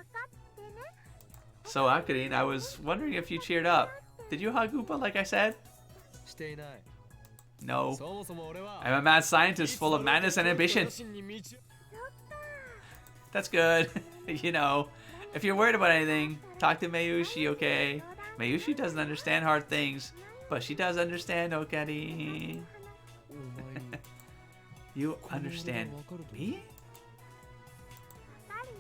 Speaker 1: So, Akarin, I was wondering if you cheered up. Did you hug Upa like I said? No. I'm a mad scientist full of madness and ambition. That's good. You know, if you're worried about anything, talk to Mayushi, okay? Mayushi doesn't understand hard things, but she does understand Okari. You understand me?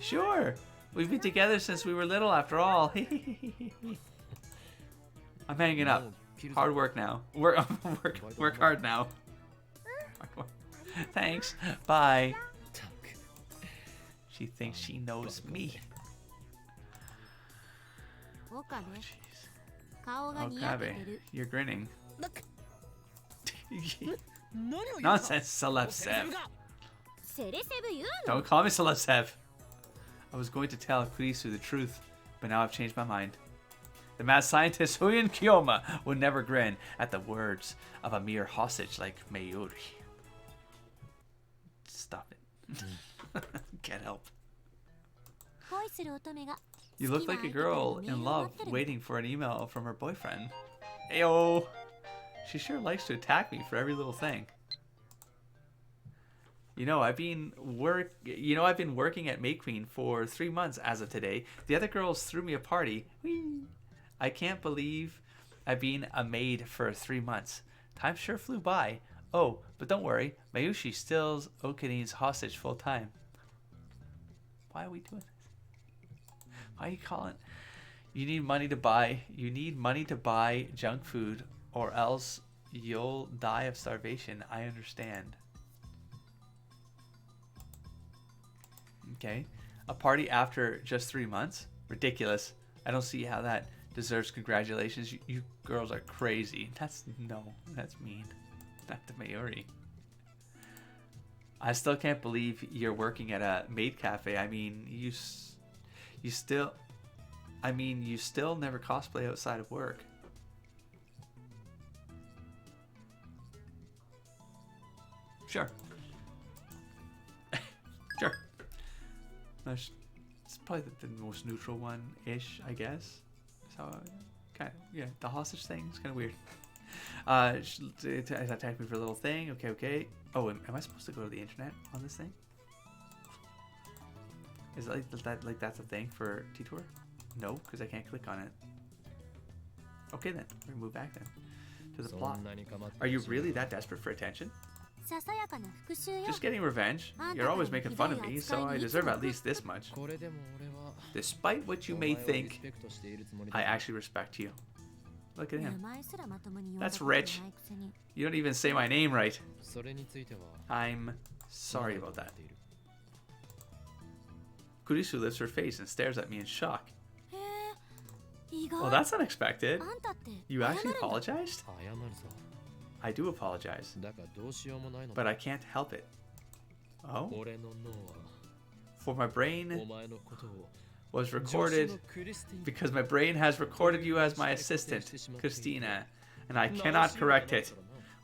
Speaker 1: Sure. We've been together since we were little after all. I'm hanging up. Hard work now. Work hard now. Thanks. Bye. She thinks she knows me. Oh, Okabe, you're grinning. Nonsense, Celeb. Don't call me Celeb. I was going to tell Kurisu the truth, but now I've changed my mind. The mad scientist Huyin Kiyoma would never grin at the words of a mere hostage like Mayuri. Stop it. Can't help. You look like a girl in love waiting for an email from her boyfriend. Ayo! She sure likes to attack me for every little thing. You know, I've been working at May Queen for 3 months as of today. The other girls threw me a party. Whee! I can't believe I've been a maid for 3 months. Time sure flew by. Oh, but don't worry, Mayushi stills Okarin's hostage full time. Why are we doing this? Why are you calling? You need money to buy junk food, or else you'll die of starvation. I understand. Okay. A party after just 3 months? Ridiculous. I don't see how that deserves congratulations. You girls are crazy. That's mean. Not to Mayuri. I still can't believe you're working at a maid cafe. I mean, you still never cosplay outside of work. Sure. Sure. It's probably the most neutral one-ish, I guess. So, kind of, yeah, the hostage thing is kind of weird. Attack me for a little thing. Okay. Oh, am I supposed to go to the internet on this thing? Is it like that's a thing for T-Tour? No, because I can't click on it. Okay then, we're gonna move back then to the plot. Are you really that desperate for attention? Just getting revenge. You're always making fun of me, so I deserve at least this much. Despite what you may think, I actually respect you. Look at him. That's rich. You don't even say my name right. I'm sorry about that. Kurisu lifts her face and stares at me in shock. Well, that's unexpected. You actually apologized? I do apologize. But I can't help it. Oh? For my brain was recorded because my brain has recorded you as my assistant, Christina, and I cannot correct it.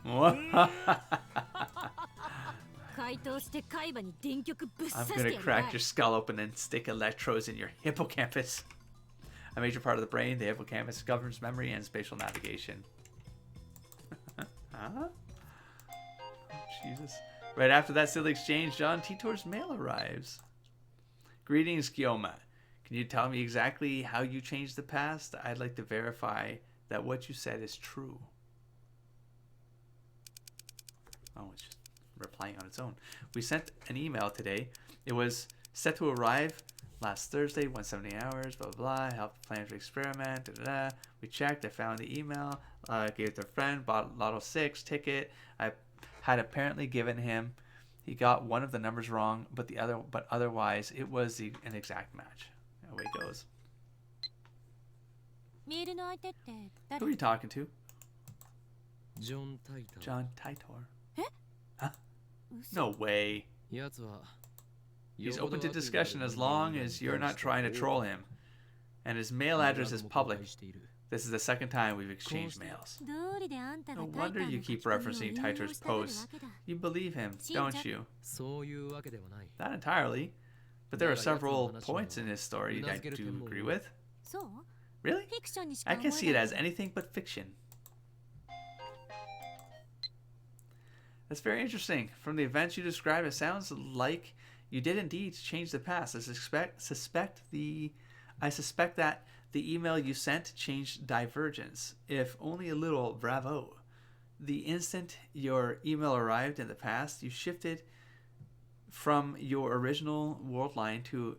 Speaker 1: I'm gonna crack your skull open and stick electrodes in your hippocampus. A major part of the brain, the hippocampus, governs memory and spatial navigation. Huh? Oh, Jesus. Right after that silly exchange, John Titor's mail arrives. Greetings, Guillaume. Can you tell me exactly how you changed the past? I'd like to verify that what you said is true. Oh, it's just replying on its own. We sent an email today. It was set to arrive last Thursday, 170 hours, blah, blah, blah. Helped plan to experiment, da, da, da. We checked. I found the email. Gave it to a friend. Bought Lotto 6 ticket. I had apparently given him. He got one of the numbers wrong, but otherwise, it was an exact match. Away it goes. Who are you talking to? John Titor. Huh? No way. He's open to discussion as long as you're not trying to troll him. And his mail address is public. This is the second time we've exchanged mails. No wonder you keep referencing Titor's posts. You believe him, don't you? Not entirely. But there are several points in his story I do agree with. Really? I can see it as anything but fiction. That's very interesting. From the events you described, it sounds like you did indeed change the past. I suspect that the email you sent changed Divergence. If only a little, bravo. The instant your email arrived in the past, you shifted from your original world line to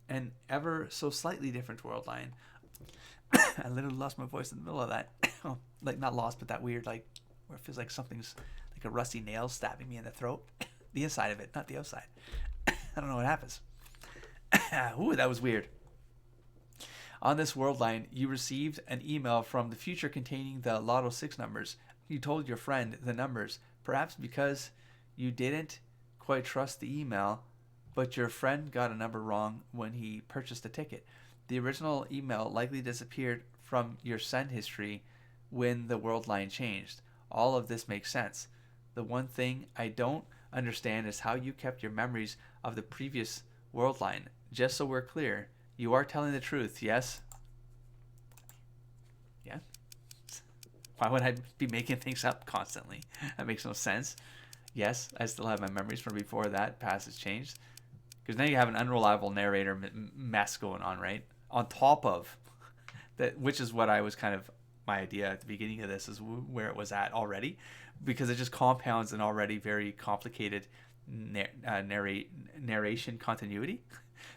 Speaker 1: an ever so slightly different world line. I literally lost my voice in the middle of that. Like, not lost, but that weird, like, where it feels like something's like a rusty nail stabbing me in the throat. The inside of it, not the outside. I don't know what happens. Ooh, that was weird. On this world line, you received an email from the future containing the Lotto 6 numbers. You told your friend the numbers, perhaps because you didn't quite trust the email, but your friend got a number wrong when he purchased the ticket. The original email likely disappeared from your send history when the world line changed. All of this makes sense. The one thing I don't understand is how you kept your memories of the previous world line. Just so we're clear, you are telling the truth, yes? Yeah? Why would I be making things up constantly? That makes no sense. Yes, I still have my memories from before that past has changed. Because now you have an unreliable narrator mess going on, right? On top of that, which is what I was kind of, my idea at the beginning of this is where it was at already. Because it just compounds an already very complicated narration continuity.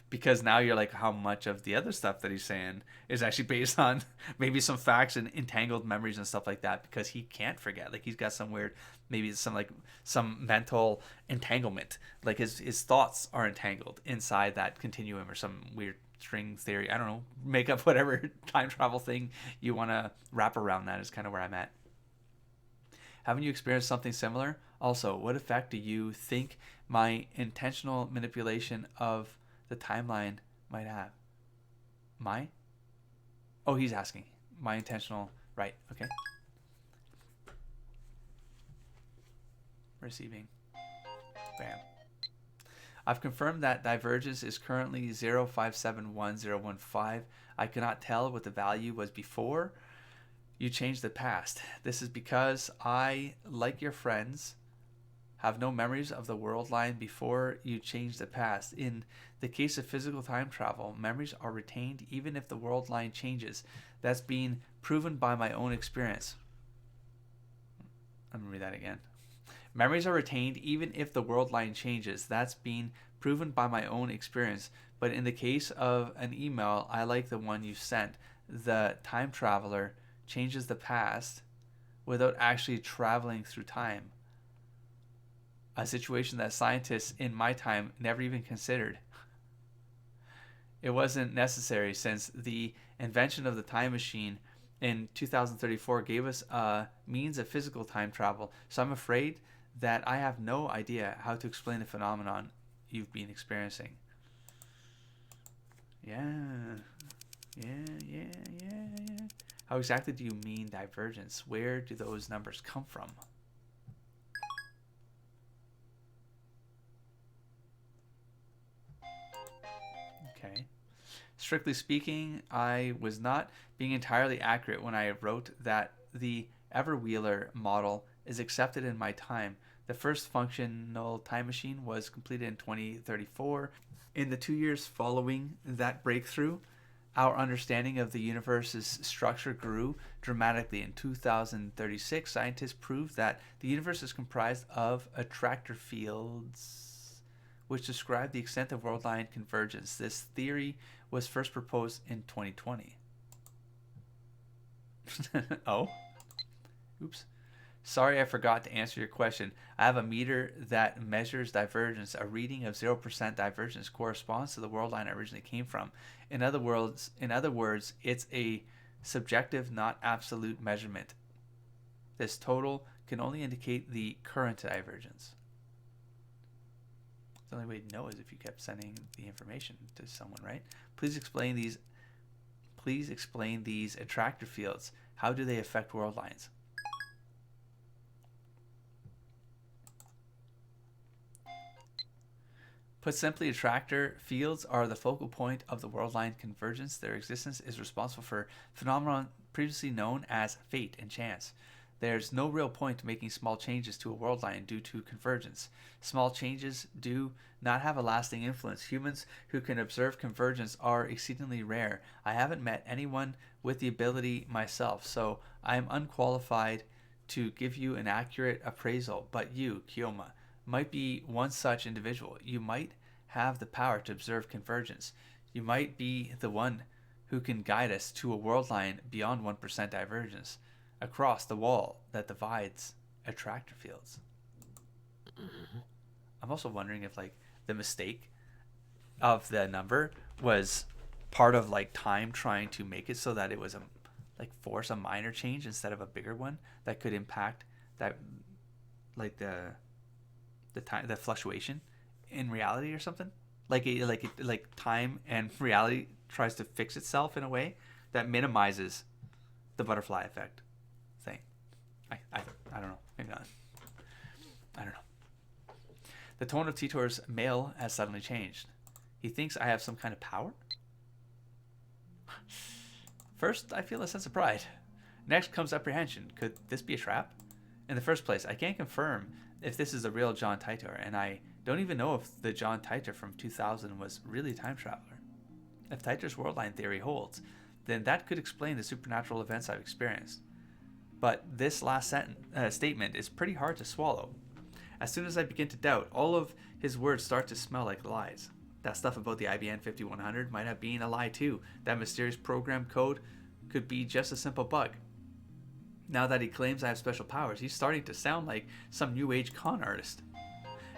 Speaker 1: Because now you're like, how much of the other stuff that he's saying is actually based on maybe some facts and entangled memories and stuff like that, because he can't forget. Like, he's got some weird, maybe some mental entanglement. Like his thoughts are entangled inside that continuum or some weird string theory. I don't know. Make up whatever time travel thing you want to wrap around that is kind of where I'm at. Haven't you experienced something similar? Also, what effect do you think my intentional manipulation of the timeline might have? My? Oh, he's asking. My intentional... Right, okay. Receiving. Bam. I've confirmed that divergence is currently 0.571015. I cannot tell what the value was before you changed the past. This is because I, like your friends, have no memories of the world line before you change the past. In the case of physical time travel, memories are retained even if the world line changes. That's being proven by my own experience. I'm going to read that again. Memories are retained even if the world line changes. That's being proven by my own experience. But in the case of an email, I like the one you sent. The time traveler changes the past without actually traveling through time. A situation that scientists in my time never even considered. It wasn't necessary since the invention of the time machine in 2034 gave us a means of physical time travel. So I'm afraid that I have no idea how to explain the phenomenon you've been experiencing. Yeah. How exactly do you mean divergence? Where do those numbers come from? Okay. Strictly speaking, I was not being entirely accurate when I wrote that the Everwheeler model is accepted in my time. The first functional time machine was completed in 2034. In the 2 years following that breakthrough, our understanding of the universe's structure grew dramatically. In 2036, scientists proved that the universe is comprised of attractor fields which describe the extent of world line convergence. This theory was first proposed in 2020. Oh? Oops. Sorry, I forgot to answer your question. I have a meter that measures divergence. A reading of 0% divergence corresponds to the world line I originally came from. In other words, it's a subjective, not absolute measurement. This total can only indicate the current divergence. The only way to know is if you kept sending the information to someone, right? Please explain these attractor fields. How do they affect world lines? Put simply, attractor fields are the focal point of the world line convergence. Their existence is responsible for phenomenon previously known as fate and chance. There's no real point to making small changes to a world line due to convergence. Small changes do not have a lasting influence. Humans who can observe convergence are exceedingly rare. I haven't met anyone with the ability myself, so I am unqualified to give you an accurate appraisal. But you, Kioma, might be one such individual. You might have the power to observe convergence. You might be the one who can guide us to a world line beyond 1% divergence, across the wall that divides attractor fields. I'm also wondering if like the mistake of the number was part of like time trying to make it so that it was force a minor change instead of a bigger one that could impact that like the fluctuation in reality or something. Like time and reality tries to fix itself in a way that minimizes the butterfly effect thing. I don't know. Maybe not. I don't know. The tone of Titor's mail has suddenly changed. He thinks I have some kind of power? First, I feel a sense of pride. Next comes apprehension. Could this be a trap? In the first place, I can't confirm if this is a real John Titor, and I don't even know if the John Titor from 2000 was really a time traveler. If Titor's world line theory holds, then that could explain the supernatural events I've experienced. But this last statement is pretty hard to swallow. As soon as I begin to doubt, all of his words start to smell like lies. That stuff about the IBM 5100 might have been a lie too. That mysterious program code could be just a simple bug. Now that he claims I have special powers, he's starting to sound like some new age con artist.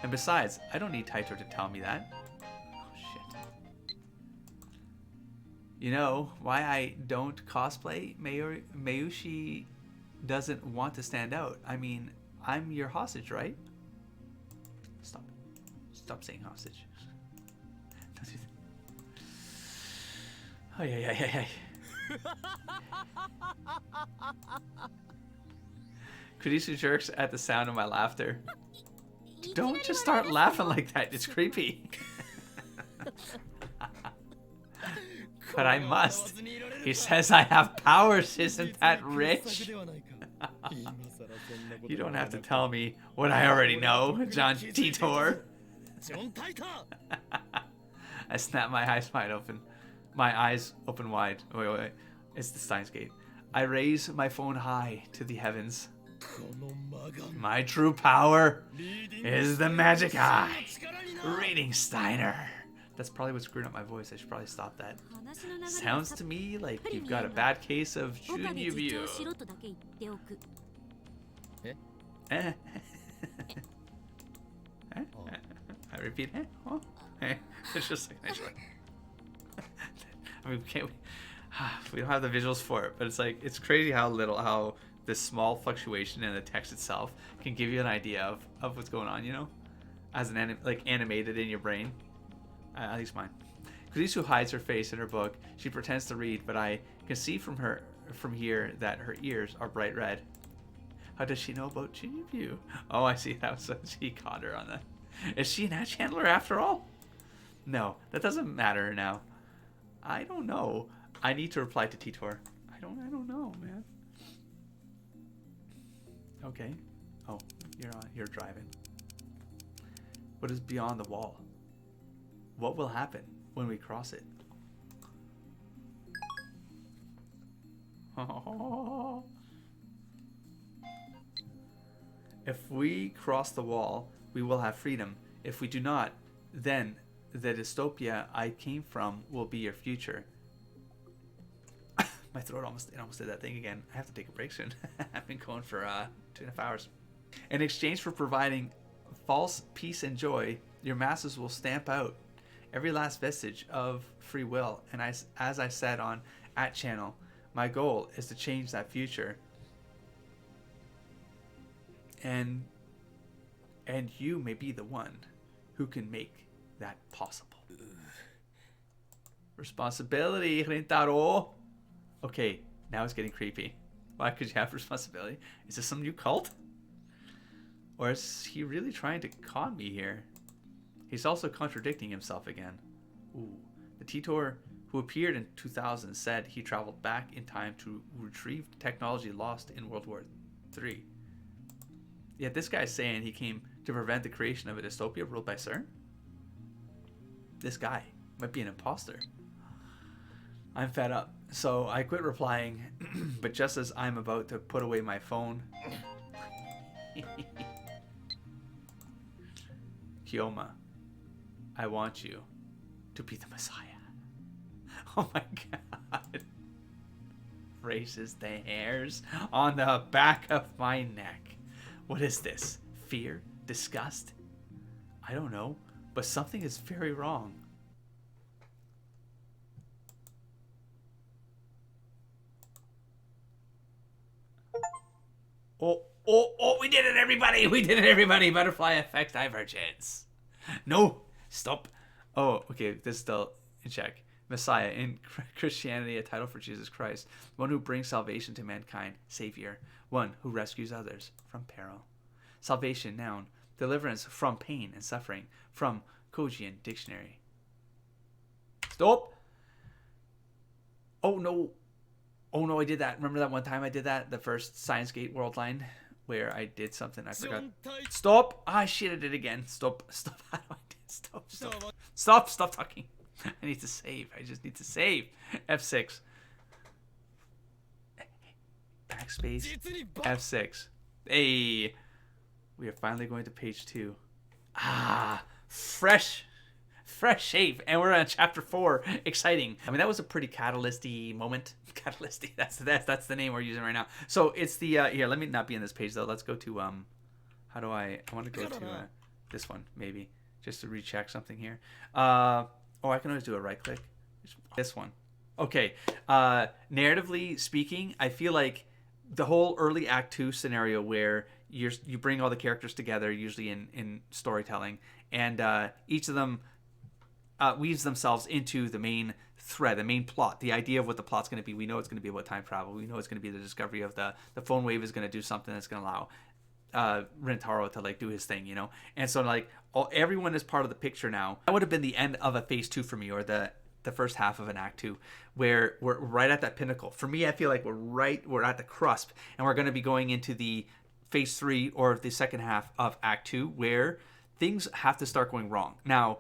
Speaker 1: And besides, I don't need Titor to tell me that. Oh shit. You know why I don't cosplay? Mayushi doesn't want to stand out. I mean, I'm your hostage, right? Stop saying hostage. Don't do that. Oh yeah. Kurisu jerks at the sound of my laughter. Don't just start laughing like that. It's creepy. But I must. He says I have powers. Isn't that rich? You don't have to tell me what I already know, John Titor. I snap my eyes wide open. My eyes open wide. Wait. It's the Steins gate. I raise my phone high to the heavens. My true power is the magic eye. Reading Steiner. That's probably what screwed up my voice. I should probably stop that. Sounds to me like you've got a bad case of junior view. I repeat, it's just like nice one. I mean, we don't have the visuals for it, but it's like, it's crazy how this small fluctuation in the text itself can give you an idea of what's going on, you know, as an animated in your brain. At least mine. Kurisu hides her face in her book. She pretends to read, but I can see from here that her ears are bright red. How does she know about Junior View? Oh, I see. That was she caught her on that. Is she an Hatch handler after all? No, that doesn't matter now. I don't know. I need to reply to Titor. I don't know, man. Okay. Oh, you're driving. What is beyond the wall? What will happen when we cross it? If we cross the wall, we will have freedom. If we do not, then the dystopia I came from will be your future. My throat almost did that thing again. I have to take a break soon. I've been going for 2.5 hours. In exchange for providing false peace and joy, your masses will stamp out every last vestige of free will. And as I said on @channel, my goal is to change that future. And you may be the one who can make that possible. Responsibility, Rentaro. Okay, now it's getting creepy. Why could you have responsibility? Is this some new cult? Or is he really trying to con me here? He's also contradicting himself again. Ooh. The Titor who appeared in 2000 said he traveled back in time to retrieve technology lost in World War III. Yet this guy's saying he came to prevent the creation of a dystopia ruled by CERN? This guy might be an imposter. I'm fed up, so I quit replying, but just as I'm about to put away my phone... Kioma, I want you to be the Messiah. Oh my god. Raises the hairs on the back of my neck. What is this? Fear? Disgust? I don't know, but something is very wrong. Oh, we did it, everybody! We did it, everybody! Butterfly effect divergence. No, stop. Oh, okay, this is still in check. Messiah, in Christianity, a title for Jesus Christ. One who brings salvation to mankind. Savior. One who rescues others from peril. Salvation, noun. Deliverance from pain and suffering. From Kojian Dictionary. Stop! Oh no, I did that. Remember that one time I did that? The first Science Gate World line? Where I did something I forgot. Stop! Ah, shit, I did it again. Stop. How do I do it? Stop talking. I need to save. I just need to save. F6. Backspace. F6. Hey. We are finally going to page 2. Ah, fresh shape, and we're on chapter 4. Exciting. I mean, that was a pretty catalysty moment. Catalysty. That's the name we're using right now. So it's the here. Let me not be in this page though. Let's go to how do I want to go to this one maybe just to recheck something here. I can always do a right click. This one. Okay. Narratively speaking, I feel like the whole early Act 2 scenario where you bring all the characters together, usually in storytelling, and each of them weaves themselves into the main thread, the main plot, the idea of what the plot's going to be. We know it's going to be about time travel. We know it's going to be the discovery of the phone wave is going to do something that's going to allow Rintaro to like do his thing, you know. And so like everyone is part of the picture now. That would have been the end of a phase 2 for me, or the first half of an act 2, where we're right at that pinnacle. For me, I feel like we're at the cusp, and we're going to be going into the phase 3 or the second half of act 2, where things have to start going wrong. Now,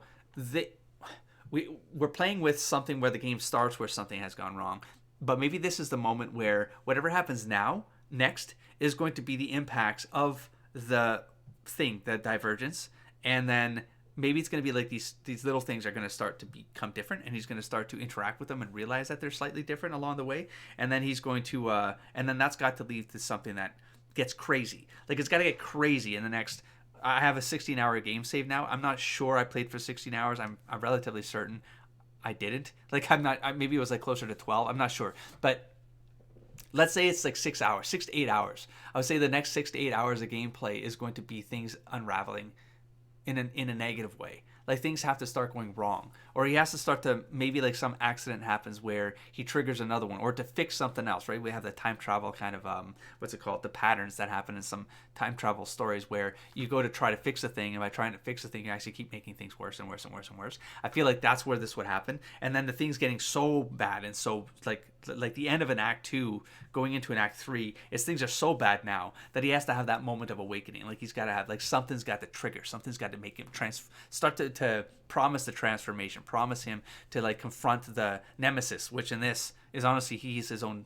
Speaker 1: we're playing with something where the game starts where something has gone wrong, but maybe this is the moment where whatever happens next is going to be the impacts of the divergence, and then maybe it's going to be like these little things are going to start to become different, and he's going to start to interact with them and realize that they're slightly different along the way, and then he's going to and then that's got to lead to something that gets crazy. Like, it's got to get crazy in the next. I have a 16-hour game save now. I'm not sure I played for 16 hours. I'm relatively certain I didn't. Like, I'm not. Maybe it was like closer to 12. I'm not sure, but let's say it's like 6 hours, 6 to 8 hours. I would say the next 6 to 8 hours of gameplay is going to be things unraveling in a negative way. Like, things have to start going wrong, or he has to start to, maybe like some accident happens where he triggers another one, or to fix something else, right? We have the time travel kind of what's it called, the patterns that happen in some time travel stories where you go to try to fix a thing, and by trying to fix a thing you actually keep making things worse and worse and worse and worse. I feel like that's where this would happen, and then the thing's getting so bad, and so like the end of an act 2 going into an act 3 is things are so bad now that he has to have that moment of awakening. Like, he's got to have, like, something's got to trigger, something's got to make him start to promise the transformation, promise him to like confront the nemesis, which in this is honestly he's his own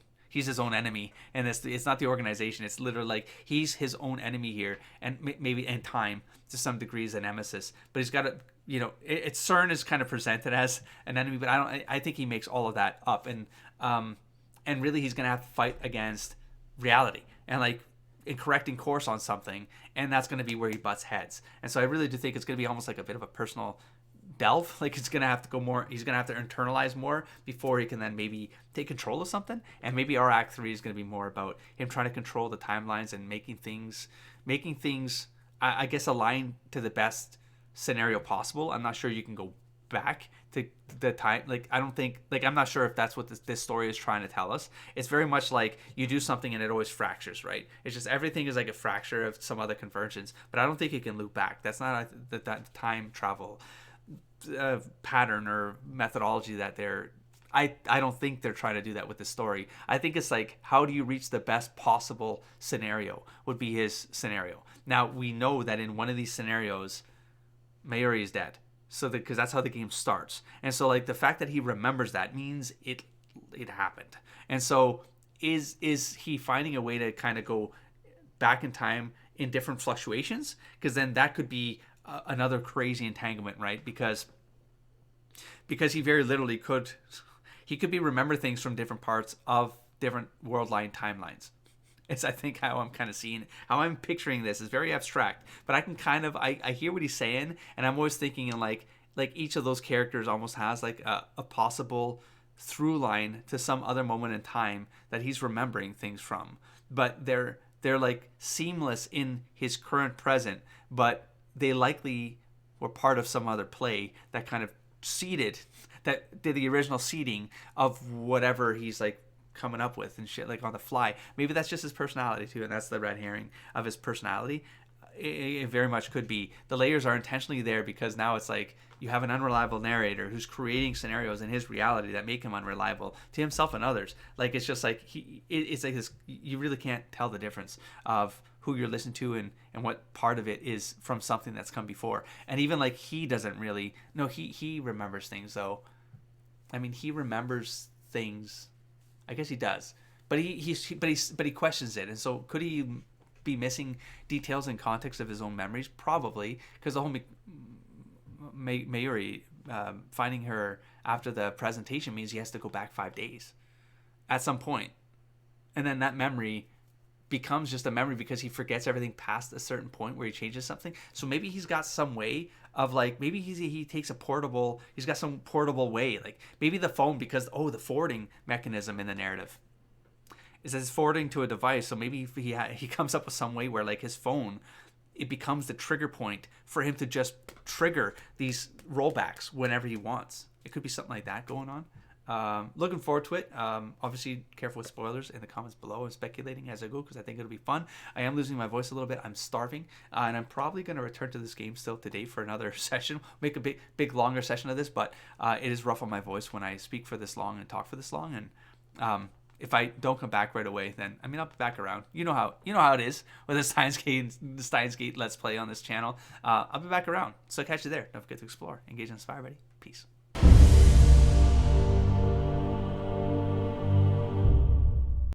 Speaker 1: enemy, and it's not the organization, it's literally like he's his own enemy here, and maybe in time to some degrees a nemesis, but he's got to, you know, it's CERN is kind of presented as an enemy, but I think he makes all of that up, and really he's gonna have to fight against reality and like in correcting course on something, and that's going to be where he butts heads. And so I really do think it's going to be almost like a bit of a personal delve. Like, it's going to have to go more, he's going to have to internalize more before he can then maybe take control of something. And maybe our act 3 is going to be more about him trying to control the timelines and making things I guess align to the best scenario possible. I'm not sure you can go back to the time. Like, I don't think, like, I'm not sure if that's what this story is trying to tell us. It's very much like you do something and it always fractures, right? It's just everything is like a fracture of some other convergence, but I don't think you can loop back. That's not that time travel pattern or methodology that I don't think they're trying to do that with the story. I think it's like, how do you reach the best possible scenario would be his scenario. Now, we know that in one of these scenarios, Mayuri is dead. So because that's how the game starts, and so like the fact that he remembers that means it happened. And so is he finding a way to kind of go back in time in different fluctuations? Because then that could be another crazy entanglement, right? Because he very literally could be remember things from different parts of different world line timelines. It's, I think, how I'm kind of seeing, how I'm picturing this is very abstract, but I can kind of, I hear what he's saying, and I'm always thinking in like each of those characters almost has like a possible through line to some other moment in time that he's remembering things from, but they're like seamless in his current present, but they likely were part of some other play that kind of seeded, that did the original seeding of whatever he's like coming up with and shit, like on the fly. Maybe that's just his personality too, and that's the red herring of his personality. It very much could be. The layers are intentionally there because now it's like you have an unreliable narrator who's creating scenarios in his reality that make him unreliable to himself and others. Like, it's just like it's like this, you really can't tell the difference of who you're listening to and what part of it is from something that's come before. And even like he doesn't really, no, he remembers things though. I mean, he remembers things. I guess he does, but he questions it, and so could he be missing details and context of his own memories? Probably, because the whole Mayuri finding her after the presentation means he has to go back 5 days at some point, and then that memory becomes just a memory because he forgets everything past a certain point where he changes something. So maybe he's got some way of like, maybe he takes he's got some portable way, like maybe the phone, because the forwarding mechanism in the narrative is that it's forwarding to a device. So maybe he comes up with some way where like his phone, it becomes the trigger point for him to just trigger these rollbacks whenever he wants. It could be something like that going on. Looking forward to it. Obviously, careful with spoilers in the comments below. I'm speculating as I go because I think it'll be fun. I am losing my voice a little bit. I'm starving, and I'm probably going to return to this game still today for another session. Make a big, longer session of this, but it is rough on my voice when I speak for this long and talk for this long. And if I don't come back right away, then I'll be back around. You know how it is with the Steins Gate Let's Play on this channel. I'll be back around. So catch you there. Don't forget to explore, engage, and inspire, buddy. Peace.